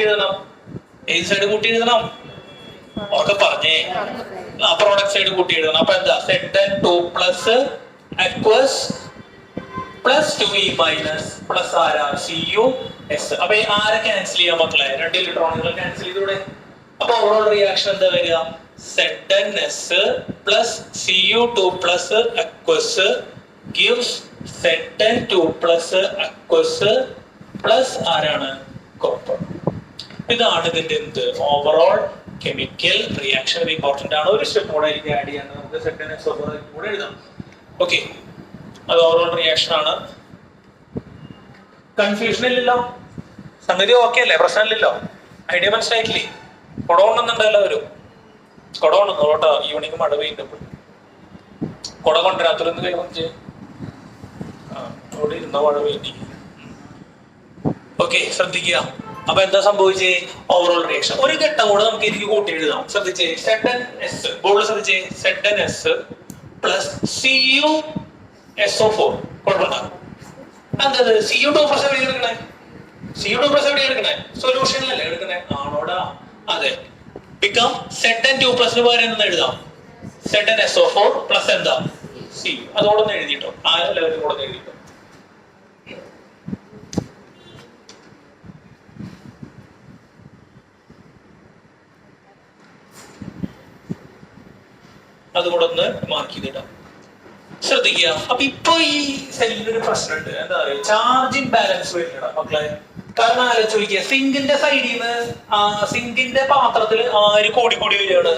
എഴുതണം? ഒക്കെ പറഞ്ഞേ. പ്രോഡക്റ്റ് സൈഡ് കൂട്ടി എഴുതണം. അപ്പൊ എന്താ? Zn2 plus aqueous plus 2e minus plus ആരാ? Cus. അപ്പൊ ആരെ ക്യാൻസൽ ചെയ്യാൻ മക്കളെ? 2 ഇലക്ട്രോണുകൾ ക്യാൻസൽ ചെയ്തൂടെ? അപ്പൊ ഓവറോൾ റിയാക്ഷൻ എന്താ വരിക? Zns plus Cu2 plus aqueous gives Zn2 plus aqueous plus ആരാണ്? കോപ്പർ. ഇതാണ് ഇതിന്റെ എന്ത്? Overall chemical reaction. ഇമ്പോർട്ടന്റ് ആണ്. ഒരു സ്റ്റെപ്പ് കൂടെ എനിക്ക് ആഡ് ചെയ്യാൻ. നമുക്ക് Zn2 കൂടെ എഴുതാം. ഓക്കെ, അത് ഓവറോൾ റിയാക്ഷൻ ആണ്. കൺഫ്യൂഷൻ ഇല്ലല്ലോ? സംഗതി ഓക്കെ അല്ലേ? പ്രശ്നമില്ലല്ലോ? ഐഡിയ മനസ്സിലായിട്ടില്ലേ? കൊടകൊണ്ടുന്നുണ്ട് എല്ലാവരും? കൊടകൊണ്ടുന്നു കേട്ടോ. ഈവനിങ് മഴ പെയ്യുമ്പോൾ കൊട കൊണ്ടുവരാത്തൊരു കൈ വന്നിട്ട് അവിടെ ഇരുന്ന മഴ പെയ്യുന്നു. ഓക്കെ, ശ്രദ്ധിക്കുക. അപ്പൊ എന്താ സംഭവിച്ചേ? Overall reaction. ഒരു ഘട്ടം കൂടെ നമുക്ക് എനിക്ക് കൂട്ടി എഴുതാം. ശ്രദ്ധിച്ചേ. Zns ബോർഡ് ശ്രദ്ധിച്ചേ. Zns plus CuSO4. കുഴപ്പമില്ല. എന്തത്? Cu2 പ്ലസ് എവിടെ എടുക്കണേ? സൊല്യൂഷനിലല്ലേ എടുക്കണേ? ആണോടാ? അതെ. ബിക്കം Zn2 പ്ലസ് പകരം എന്ന് എഴുതാം. ZnSO4 പ്ലസ് എന്താ? Cu. അതോടെ ഒന്ന് എഴുതിട്ടോ. ആ ലെവലിൽ കൂടെ എഴുതിട്ടോ. അതുകൂടെ ഒന്ന് മാർക്ക് ചെയ്തിട്ടാ. ശ്രദ്ധിക്കുക. അപ്പൊ ഇപ്പൊ ഈ സെല്ലിനൊരു പ്രശ്നമുണ്ട്. എന്താ പറയുക? ചാർജിങ് ബാലൻസ് വരില്ല മക്കളെ. കാരണം ആലോചിച്ച് നോക്കിയ സിങ്കിന്റെ സൈഡിൽ നിന്ന് സിങ്കിന്റെ പാത്രത്തിൽ ആര് കൂടി വരികയാണ്?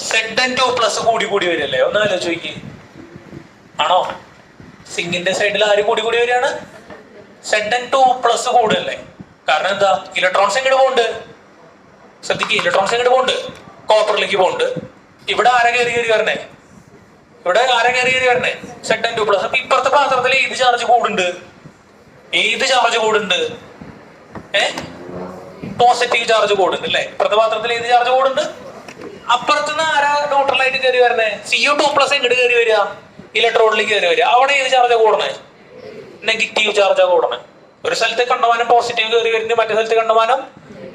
Zn2 പ്ലസ് കൂടി വരികയല്ലേ? ഒന്ന് ആലോചിച്ച് നോക്കി. ആണോ? സിങ്കിന്റെ സൈഡിൽ ആര് കൂടി വരികയാണ്? Zn2 പ്ലസ് കൂടുതലല്ലേ? കാരണം എന്താ? ഇലക്ട്രോൺസ് എങ്ങോട്ട് പോകുന്നുണ്ട്? ശ്രദ്ധിക്കുക. ഇലക്ട്രോൺസ് എങ്ങോട്ട് പോകുന്നുണ്ട്? കോപ്പറിലേക്ക് പോകുന്നുണ്ട്. ഇവിടെ ആരാ കയറി വരണേ? ഇവിടെ ആരാ കയറി വരണേ? Z2 plus. അപ്പൊ ഇപ്പുറത്തെ പാത്രത്തിൽ ഏത് ചാർജ് കൂടുണ്ട്? പോസിറ്റീവ് ചാർജ് കൂടുണ്ട് അല്ലെ? ഇപ്പുറത്തെ പാത്രത്തിൽ ഏത് ചാർജ് കൂടുണ്ട്? അപ്പുറത്തുനിന്ന് ആരാ ന്യൂട്രലായിട്ട് കയറി വരണേ? CO2 പ്ലസ് എങ്ങോട്ട് കയറി വരിക? ഇലക്ട്രോണിലേക്ക് കയറി വരിക. അവിടെ ഏത് ചാർജാ കൂടണേ? നെഗറ്റീവ് ചാർജാ കൂടണേ. ഒരു സ്ഥലത്ത് കണ്ടമാനം പോസിറ്റീവ് കയറി വരുന്നുണ്ട്, മറ്റേ സ്ഥലത്ത് കണ്ടമാനം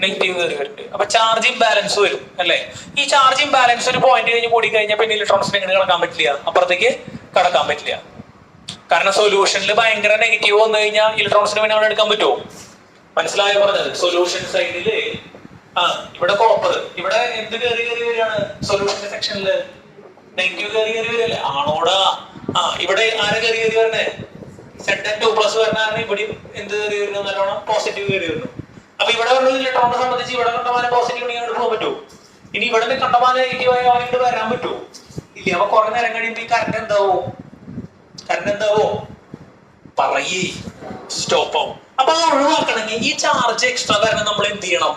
നെഗറ്റീവ് കയറി വരുന്നുണ്ട്. അപ്പൊ ചാർജ് ഇംബാലൻസ് വരും അല്ലെ? ഈ ചാർജ് ഇംബാലൻസ് ഒരു പോയിന്റ് കഴിഞ്ഞ് കൂടി കഴിഞ്ഞാൽ പിന്നെ ഇലക്ട്രോൺസിന് എങ്ങനെ കടക്കാൻ പറ്റില്ല? അപ്പുറത്തേക്ക് കടക്കാൻ പറ്റില്ല. കാരണം സൊല്യൂഷനിൽ ഭയങ്കര നെഗറ്റീവ് വന്നു കഴിഞ്ഞാൽ ഇലക്ട്രോൺസിന് പിന്നെ അവിടെ എടുക്കാൻ പറ്റുമോ? മനസ്സിലായോ പറഞ്ഞത്? സൊല്യൂഷൻ സൈഡില് ഇവിടെ കോപ്പർ, ഇവിടെ എന്ത് കയറി വരികയാണ്? സൊല്യൂഷൻ സെക്ഷനില് നെഗറ്റീവ് കയറി വരികയല്ലേ? ആണോടാ? ഇവിടെ ആരെ കയറി വരണേ? Z2 പ്ലസ് വരണ ഇവിടെ എന്ത് കയറി വരുന്നു? നല്ലോണം പോസിറ്റീവ് കയറി വരുന്നു. അപ്പൊ ഇവിടെ വരുന്ന ഇലക്ട്രോണിനെ സംബന്ധിച്ച് ഇവിടെ കണ്ടമാനം പോസിറ്റീവ് ഇങ്ങോട്ട് പോകാൻ പറ്റുമോ? ഇനി ഇവിടെ കണ്ടമാനം നെഗറ്റീവ് ആയി അവനിട്ട് വരാൻ പറ്റുമോ? ഇല്ല. അപ്പൊ കുറെ നേരം കഴിയുമ്പോ ഈ കറണ്ട് എന്താവോ? പറയേ സ്റ്റോപ്പ് ആവും. അപ്പൊ അത് ഒഴിവാക്കണമെങ്കിൽ ഈ ചാർജ് എക്സ്ട്രാ വരണം നമ്മൾ എന്ത് ചെയ്യണം?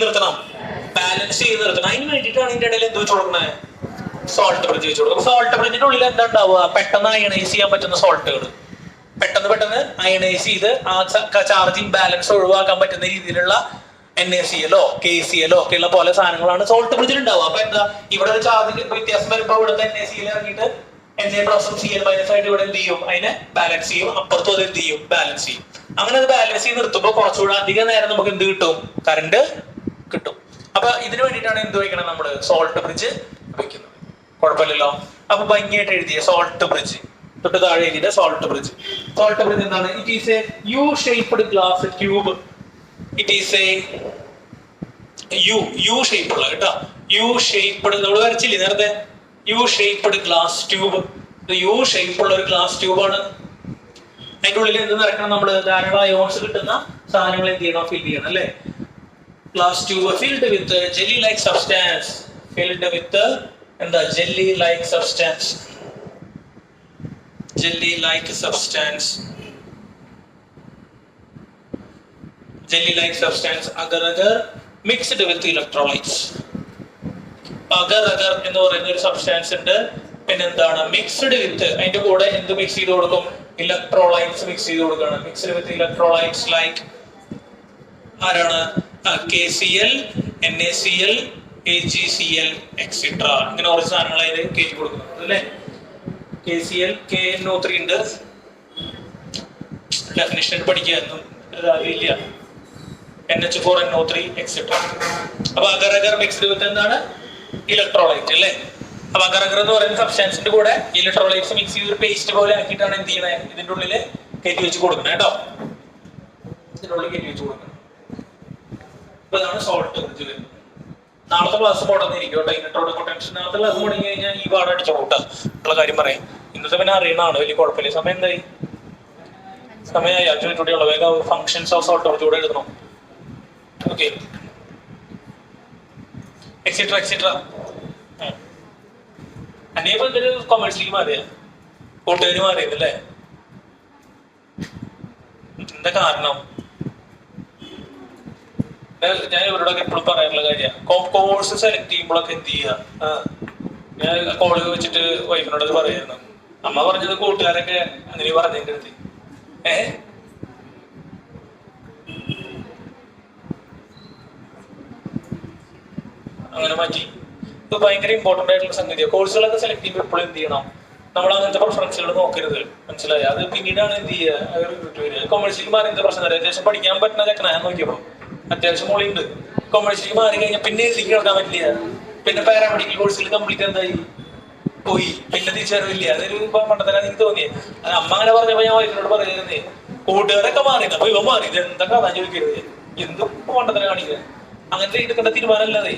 നിർത്തണം, ബാലൻസ് ചെയ്ത് നിർത്തണം. അതിന് വേണ്ടിയിട്ടാണ് ഇതിന്റെ ഇടയിൽ എന്ത് വെച്ച് കൊടുക്കണേ? സോൾട്ട് ബ്രിഡ്ജ് വെച്ച് കൊടുക്കും. സോൾട്ട് ബ്രിഡ്ജിന്റെ ഉള്ളിൽ എന്താ ഉണ്ടാവുക? പെട്ടെന്ന് അയണൈസ് ചെയ്യാൻ പറ്റുന്ന സോൾട്ടുകൾ, പെട്ടെന്ന് അയണൈസ് ചെയ്ത് ആ ചാർജിങ് ബാലൻസ് ഒഴിവാക്കാൻ പറ്റുന്ന രീതിയിലുള്ള NaCl KCl ഒക്കെ ഉള്ള പോലെ സാധനങ്ങളാണ് സോൾട്ട് ബ്രിഡ്ജിൽ ഉണ്ടാവുക. അപ്പൊ എന്താ, ഇവിടെ ഒരു ചാർജ് വ്യത്യാസം വരുമ്പോൾ ഇവിടുത്തെ NaCl ഇറങ്ങിയിട്ട് Na+Cl- ആയിട്ട് ഇവിടെ എന്ത് ചെയ്യും? അതിനെ ബാലൻസ് ചെയ്യും. അപ്പുറത്തും അത് എന്ത് ചെയ്യും? ബാലൻസ് ചെയ്യും. അങ്ങനെ അത് ബാലൻസ് ചെയ്ത് നിർത്തുമ്പോൾ കുറച്ചുകൂടെ അധികം നേരം നമുക്ക് എന്ത് കിട്ടും? കറണ്ട് കിട്ടും. അപ്പൊ ഇതിനു വേണ്ടിയിട്ടാണ് എന്ത് വയ്ക്കണം? നമ്മള് സോൾട്ട് ബ്രിഡ്ജ് വെക്കുന്നത്. കുഴപ്പമില്ലല്ലോ. അപ്പൊ ഭംഗിയായിട്ട് എഴുതിയ സോൾട്ട് ബ്രിഡ്ജ്, തൊട്ട് താഴെ എഴുതിയ സോൾട്ട് ബ്രിഡ്ജ്. സോൾട്ട് ബ്രിഡ്ജ് എന്താണ്? It is a U-shaped glass tube. It is a U shape ഉള്ള കേട്ടോ. U-shaped നമ്മൾ വരച്ചില്ലേ നേരത്തെ? U-shaped glass tube. U-shape ഉള്ള ഒരു ഗ്ലാസ് ട്യൂബാണ്. അതിന്റെ ഉള്ളിൽ എന്ത് നിറക്കണം? നമ്മൾ ധാരാളം അയോൺസ് കിട്ടുന്ന സാധനങ്ങൾ എന്ത് ചെയ്യണം? ഫിൽ ചെയ്യണം അല്ലെ? Glass tube filled with jelly like substance. Filled with എന്താ? Jelly like substance. jelly like substance agar mixed with electrolytes. agar എന്ന് പറയുന്ന ഒരു സബ്സ്റ്റാൻസ് ഉണ്ട്. പിന്നെ എന്താണ്? മിക്സ്ഡ് വിത്ത്, അതിന്റെ കൂടെ എന്ത് മിക്സ് ചെയ്ത് കൊടുക്കും? ഇലക്ട്രോലൈറ്റ്സ് മിക്സ് ചെയ്ത് കൊടുക്കണം. മിക്സ്ഡ് വിത്ത് ഇലക്ട്രോലൈറ്റ്സ് ലൈക്ക് ആരാണ്? KCl, NaCl, AgCl etcetera. ഇങ്ങനെ കുറച്ച് സാധനങ്ങൾ അതിൽ കയറ്റി കൊടുക്കുന്നുണ്ട് അല്ലേ? KCl, KNO3 ഉണ്ട്. ഡെഫിനിഷൻ പഠിക്കാനൊന്നും അറിയില്ല. NH4NO3 etcetera. അപ്പൊ അഗർ മിക്സ്ഡ് വിത്ത് എന്താണ്? ഇലക്ട്രോലൈറ്റ് അല്ലേ? അപ്പൊ അഗർ എന്ന് പറയുന്ന സബ്സ്റ്റാൻസിന്റെ കൂടെ ഇലക്ട്രോലൈറ്റ്സ് മിക്സ് ചെയ്ത് ഒരു പേസ്റ്റ് പോലെ ആക്കിയിട്ടാണ് എന്ത് ചെയ്യണേ? ഇതിന്റെ ഉള്ളിൽ കയറ്റി വെച്ച് കൊടുക്കണം കേട്ടോ. ഇതിന്റെ ഉള്ളിൽ കയറ്റി വെച്ച് കൊടുക്കണം. അപ്പൊ ഇതാണ് സോൾട്ട് ബ്രിഡ്ജ് വരുന്നത്. നാളത്തെ ക്ലാസ് മുടങ്ങിയിരിക്കും കേട്ടോ. ഇലക്ട്രോണിക് പൊട്ടൻഷ്യൽ നാളത്തെ ക്ലാസ് മുടങ്ങി കഴിഞ്ഞാൽ ഈ പാഠം അടിച്ചു കൂട്ടാ ഉള്ള കാര്യം പറയാം. ഇന്നത്തെ പിന്നെ അറിയണതാണ്, വലിയ കുഴപ്പമില്ല. സമയം എന്തായി? സമയമായി 5 മിനിറ്റ് കൂടിയുള്ള. വേഗം ഫങ്ഷൻസ് ഓഫ് സോൾട്ട് ബ്രിഡ്ജ് കൂടെ എഴുതണം. Okay, etcetera. അനേകം എന്തൊരു കൊമേഴ്സിലേക്ക് മാറിയ കൂട്ടുകാർ മാറിയതല്ലേ? എന്താ കാരണം? ഞാൻ ഇവരോടൊക്കെ എപ്പോഴും പറയാനുള്ള കാര്യമാണ്. കോഴ്സ് സെലക്ട് ചെയ്യുമ്പോഴൊക്കെ എന്ത് ചെയ്യുക? ഞാൻ കോളേജ് വെച്ചിട്ട് വൈഫിനോട് പറയായിരുന്നു. അമ്മ പറഞ്ഞത് കൂട്ടുകാരൊക്കെ അങ്ങനെ പറഞ്ഞതിന്റെ അടുത്ത് അങ്ങനെ മാറ്റി. ഇത് ഭയങ്കര ഇമ്പോർട്ടന്റ് ആയിട്ടുള്ള സംഗതിയാണ്. കോഴ്സുകളൊക്കെ സെലക്ട് ചെയ്യുമ്പോൾ എപ്പോഴും എന്ത് ചെയ്യണം? നമ്മൾ അങ്ങനത്തെ പ്രിഫറൻസുകൾ നോക്കരുത്. മനസ്സിലായി? അത് പിന്നീടാണ് എന്ത് ചെയ്യുക? കൊമേഴ്സിലേക്ക് മാറി എന്താ പ്രശ്നം? അത്യാവശ്യം പഠിക്കാൻ പറ്റുന്ന ചെക്കനാ ഞാൻ നോക്കിയപ്പോ. അത്യാവശ്യം മോളിയുണ്ട്. കൊമേഴ്സിലേക്ക് മാറി കഴിഞ്ഞാൽ പിന്നെ ഇതിലേക്ക് കേൾക്കാൻ പറ്റില്ല. പിന്നെ പാരാമെഡിക്കൽ കോഴ്സിൽ കംപ്ലീറ്റ് എന്തായി പോയി. പിന്നെ തിരിച്ചറിവില്ല. അതൊരു പണ്ടത്തന്നെ എനിക്ക് തോന്നിയേ. അത് അമ്മ അങ്ങനെ പറഞ്ഞപ്പോ ഞാൻ വൈഫിനോട് പറയുന്നേ, കൂട്ടുകാരൊക്കെ മാറി. അപ്പൊ ഇവ മാറി. ഇത് എന്താ കഥ ചോദിക്കരുത്. എന്തും പണ്ടത്തന്നെ കാണിക്കുക. അങ്ങനത്തെ എടുക്കേണ്ട തീരുമാനമല്ലാതെ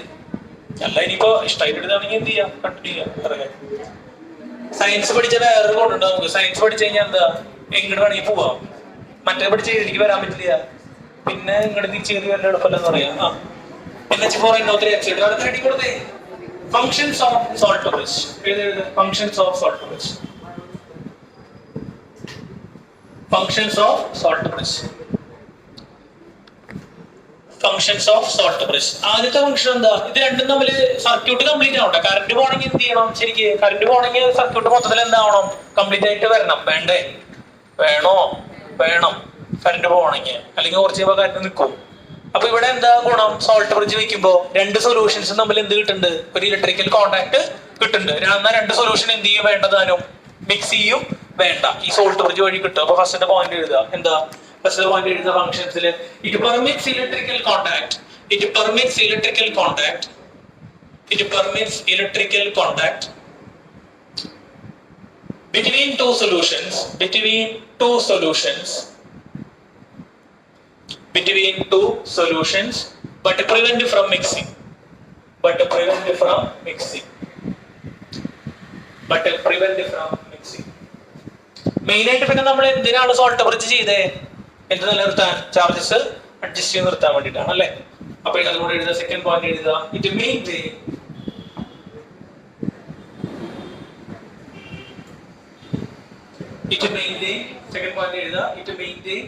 അല്ല. ഇനിയിപ്പോ ഇഷ്ടമായിട്ട് എടുത്താണെങ്കിൽ എന്ത് ചെയ്യാം? കണ്ടിന്യൂ ചെയ്യാം. പറയാം. സയൻസ് പഠിച്ച വേറൊരു കൊണ്ടുണ്ട് നമുക്ക്. സയൻസ് പഠിച്ചു കഴിഞ്ഞാൽ എന്താ? എങ്ങോട്ട് വേണമെങ്കിൽ പോവാം. മറ്റേ പഠിച്ച എനിക്ക് വരാൻ പറ്റില്ല. പിന്നെ ഇങ്ങോട്ട് തിരിച്ചു കയറി വല്ല എളുപ്പമല്ലെന്ന് പറയാം. NH4NO3 etcetera. റെഡി കൊടുത്തേ. Functions of salt bridge. Functions of salt bridge. Functions of salt bridge. Functions of salt bridge. ആദ്യത്തെ ഫംഗ്ഷൻ എന്താ? ഇത് രണ്ടും തമ്മിൽ സർക്യൂട്ട് കംപ്ലീറ്റ് ആവട്ടെ. കറണ്ട് പോകണമെങ്കിൽ എന്ത് ചെയ്യണം? ശരിക്കും കറണ്ട് പോകണമെങ്കിൽ സർക്യൂട്ട് മൊത്തത്തിൽ എന്താവണം? കംപ്ലീറ്റ് ആയിട്ട് വരണം. വേണ്ടേ? വേണോ? വേണം കറണ്ട് പോകണമെങ്കിൽ, അല്ലെങ്കിൽ കുറച്ച് കഴിയുമ്പോൾ കറണ്ട് നിൽക്കും. അപ്പൊ ഇവിടെ എന്താ ഗുണം? സോൾട്ട് ബ്രിഡ്ജ് വെക്കുമ്പോ രണ്ട് സൊല്യൂഷൻസ് തമ്മിൽ എന്ത് കിട്ടുന്നുണ്ട്? ഒരു ഇലക്ട്രിക്കൽ കോണ്ടാക്ട് കിട്ടുന്നുണ്ട്. എന്നാൽ രണ്ട് സൊല്യൂഷൻ എന്ത് ചെയ്യും? വേണ്ടതാനും മിക്സ് ചെയ്യും വേണ്ട, ഈ സോൾട്ട് ബ്രിഡ്ജ് വഴി കിട്ടും. അപ്പൊ ഫസ്റ്റ് പോയിന്റ് എഴുതുക. എന്താ ഫസ്റ്റ് പോയിന്റ് എഴുതുന്ന ഫംഗ്ഷൻസിൽ it permits electrical contact, it permits electrical contact, it permits electrical contact between two solutions, between two solutions, between two solutions, but prevent from mixing, but prevent from mixing, but prevent from mixing. Main ആയിട്ട് പിന്നെ നമ്മൾ എന്തിനാണ് salt bridge ചെയ്തേ? എന്ത് നിലനിർത്താൻ? Charges adjust ചെയ്ത് നിർത്താൻ വേണ്ടിയിട്ടാണ് അല്ലേ? അപ്പൊ അതുകൊണ്ട് എഴുതുക. സെക്കൻഡ് പോയിന്റ് എഴുതുക. It maintain, it maintain, second point എഴുതുക. it maintain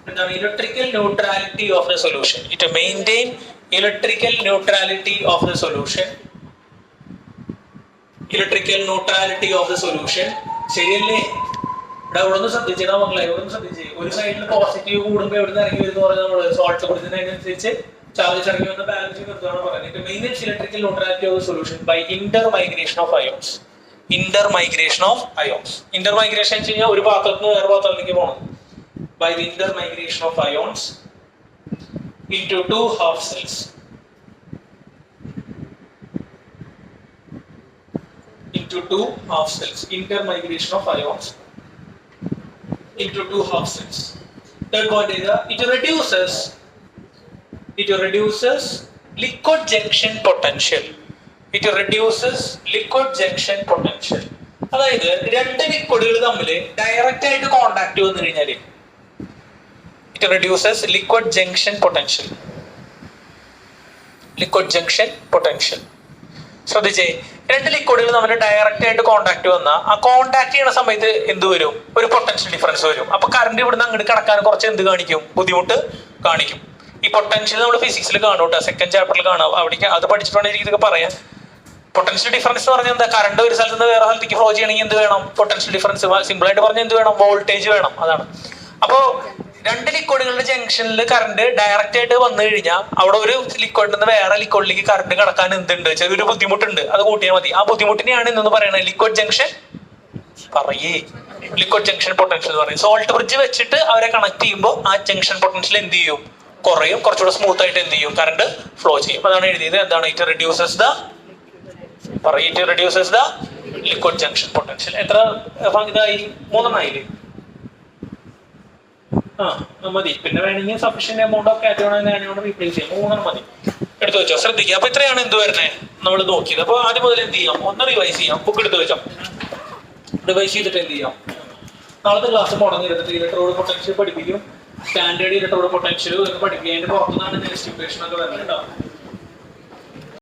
എന്താണ്? Electrical neutrality of the solution. it maintain electrical neutrality of the solution, electrical neutrality of the solution. ശരിയല്ലേ? ഇവിടെ ഇവിടെ ഒന്ന് ശ്രദ്ധിച്ചാൽ മക്കളെ, ഇവിടെ ഒന്ന് ശ്രദ്ധിച്ച്. ഒരു സൈഡിൽ പോസിറ്റീവ് കൂടുമ്പോൾ എവിടെ നിന്ന് ഇറങ്ങി വരുന്ന പറഞ്ഞാൽ നമ്മൾ സോൾട്ട് കൊടുക്കുന്നതിനനുസരിച്ച് ചാർജ് ഇറങ്ങി വന്ന ബാലൻസ് നിർത്തുകയാണ് പറയുന്നത്. it maintains electrical neutrality of the solution by intermigration of ions. Intermigration of ions. Intermigration എന്ന് വെച്ച് കഴിഞ്ഞാൽ ഒരു പാത്രത്തിൽ നിന്ന് വേറെ പാത്രത്തിലേക്ക് പോകണം. By the intermigration of ions into two half cells, into two half cells. Intermigration of ions into two half cells. Third point is it reduces liquid junction potential. It reduces liquid junction potential. അതായത് രണ്ട് ലിക്വിഡുകൾ തമ്മിൽ direct ആയിട്ട് contact വന്നു കഴിഞ്ഞാൽ it reduces liquid junction potential. liquid junction potential. ശ്രദ്ധിച്ചേ, രണ്ട് ലിക്വിഡുകൾ തമ്മിൽ direct ആയിട്ട് കോണ്ടാക്ട് വന്നാൽ ആ കോണ്ടാക്ട് ചെയ്യുന്ന സമയത്ത് എന്ത് വരും? ഒരു പൊട്ടൻഷ്യൽ ഡിഫറൻസ് വരും. അപ്പൊ കറണ്ട് ഇവിടുന്ന് അങ്ങോട്ട് കടക്കാൻ കുറച്ച് എന്ത് കാണിക്കും? ബുദ്ധിമുട്ട് കാണിക്കും. ഈ പൊട്ടൻഷ്യൽ നമ്മൾ ഫിസിക്സിൽ കാണും കേട്ടോ, സെക്കൻഡ് ചാപ്റ്ററിൽ കാണാം. അവിടേക്ക് അത് പഠിച്ചിട്ടുണ്ടെങ്കിൽ ഇതൊക്കെ പറയാം. പൊട്ടൻഷ്യൽ ഡിഫറൻസ് എന്ന് പറഞ്ഞാൽ എന്താ? കറണ്ട് ഒരു സ്ഥലത്ത് നിന്ന് വേറെ സ്ഥലത്തേക്ക് ഫ്ലോ ചെയ്യണമെങ്കിൽ എന്ത് വേണം? Potential difference. സിമ്പിൾ ആയിട്ട് പറഞ്ഞാൽ എന്ത് വേണം? വോൾട്ടേജ് വേണം. അതാണ്. അപ്പോ രണ്ട് ലിക്വിഡുകളുടെ ജംഗ്ഷനിൽ കറണ്ട് ഡയറക്റ്റ് ആയിട്ട് വന്നു കഴിഞ്ഞാൽ അവിടെ ഒരു ലിക്വിഡിൽ നിന്ന് വേറെ ലിക്വിഡിലേക്ക് കറണ്ട് കടക്കാൻ എന്തുണ്ട്? ചെറിയൊരു ബുദ്ധിമുട്ടുണ്ട്. അത് കൂട്ടിയാൽ മതി. ആ ബുദ്ധിമുട്ടിനെയാണ് ഇന്ന് പറയുന്നത് ലിക്വിഡ് ജംഗ്ഷൻ. പറയേ, ലിക്വിഡ് ജംഗ്ഷൻ പൊട്ടൻഷ്യൽ എന്ന് പറയും. സോൾട്ട് ബ്രിഡ്ജ് വെച്ചിട്ട് അവരെ കണക്ട് ചെയ്യുമ്പോൾ ആ ജംഗ്ഷൻ പൊട്ടൻഷ്യൽ എന്ത് ചെയ്യും? കുറയും. കുറച്ചുകൂടെ സ്മൂത്ത് ആയിട്ട് എന്ത് ചെയ്യും? കറണ്ട് ഫ്ലോ ചെയ്യും. അതാണ് എഴുതിയത്. എന്താണ്? It reduces the liquid junction potential. എത്ര ഇതായി? മൂന്നെണ്ണായില്ലേ? മതി. പിന്നെ വേണമെങ്കിൽ sufficient amount of cation replace ചെയ്യാം. മൂന്നെണ്ണം മതി. എടുത്തു വെച്ചോ. ശ്രദ്ധിക്കുക. അപ്പൊ ഇത്രയാണ് എന്ത് വരുന്നത് നമ്മൾ നോക്കിയത്. അപ്പൊ ആദ്യം മുതൽ എന്ത് ചെയ്യാം? ഒന്ന് റിവൈസ് ചെയ്യാം. ബുക്ക് എടുത്തു വെച്ചോ. റിവൈസ് ചെയ്തിട്ട് എന്ത് ചെയ്യാം? നാളത്തെ ക്ലാസ് മുടങ്ങിയിരുന്നിട്ട് ഇലക്ട്രോഡ് പൊട്ടൻഷ്യൽ പഠിപ്പിക്കും. സ്റ്റാൻഡേർഡ് ഇലക്ട്രോഡ് പൊട്ടൻഷ്യൽ പഠിപ്പിക്കുക. അതിന്റെ പുറത്തുനിന്നാണ് നെക്സ്റ്റ് ഇക്വേഷൻ ഒക്കെ വരുന്നത് കേട്ടോ.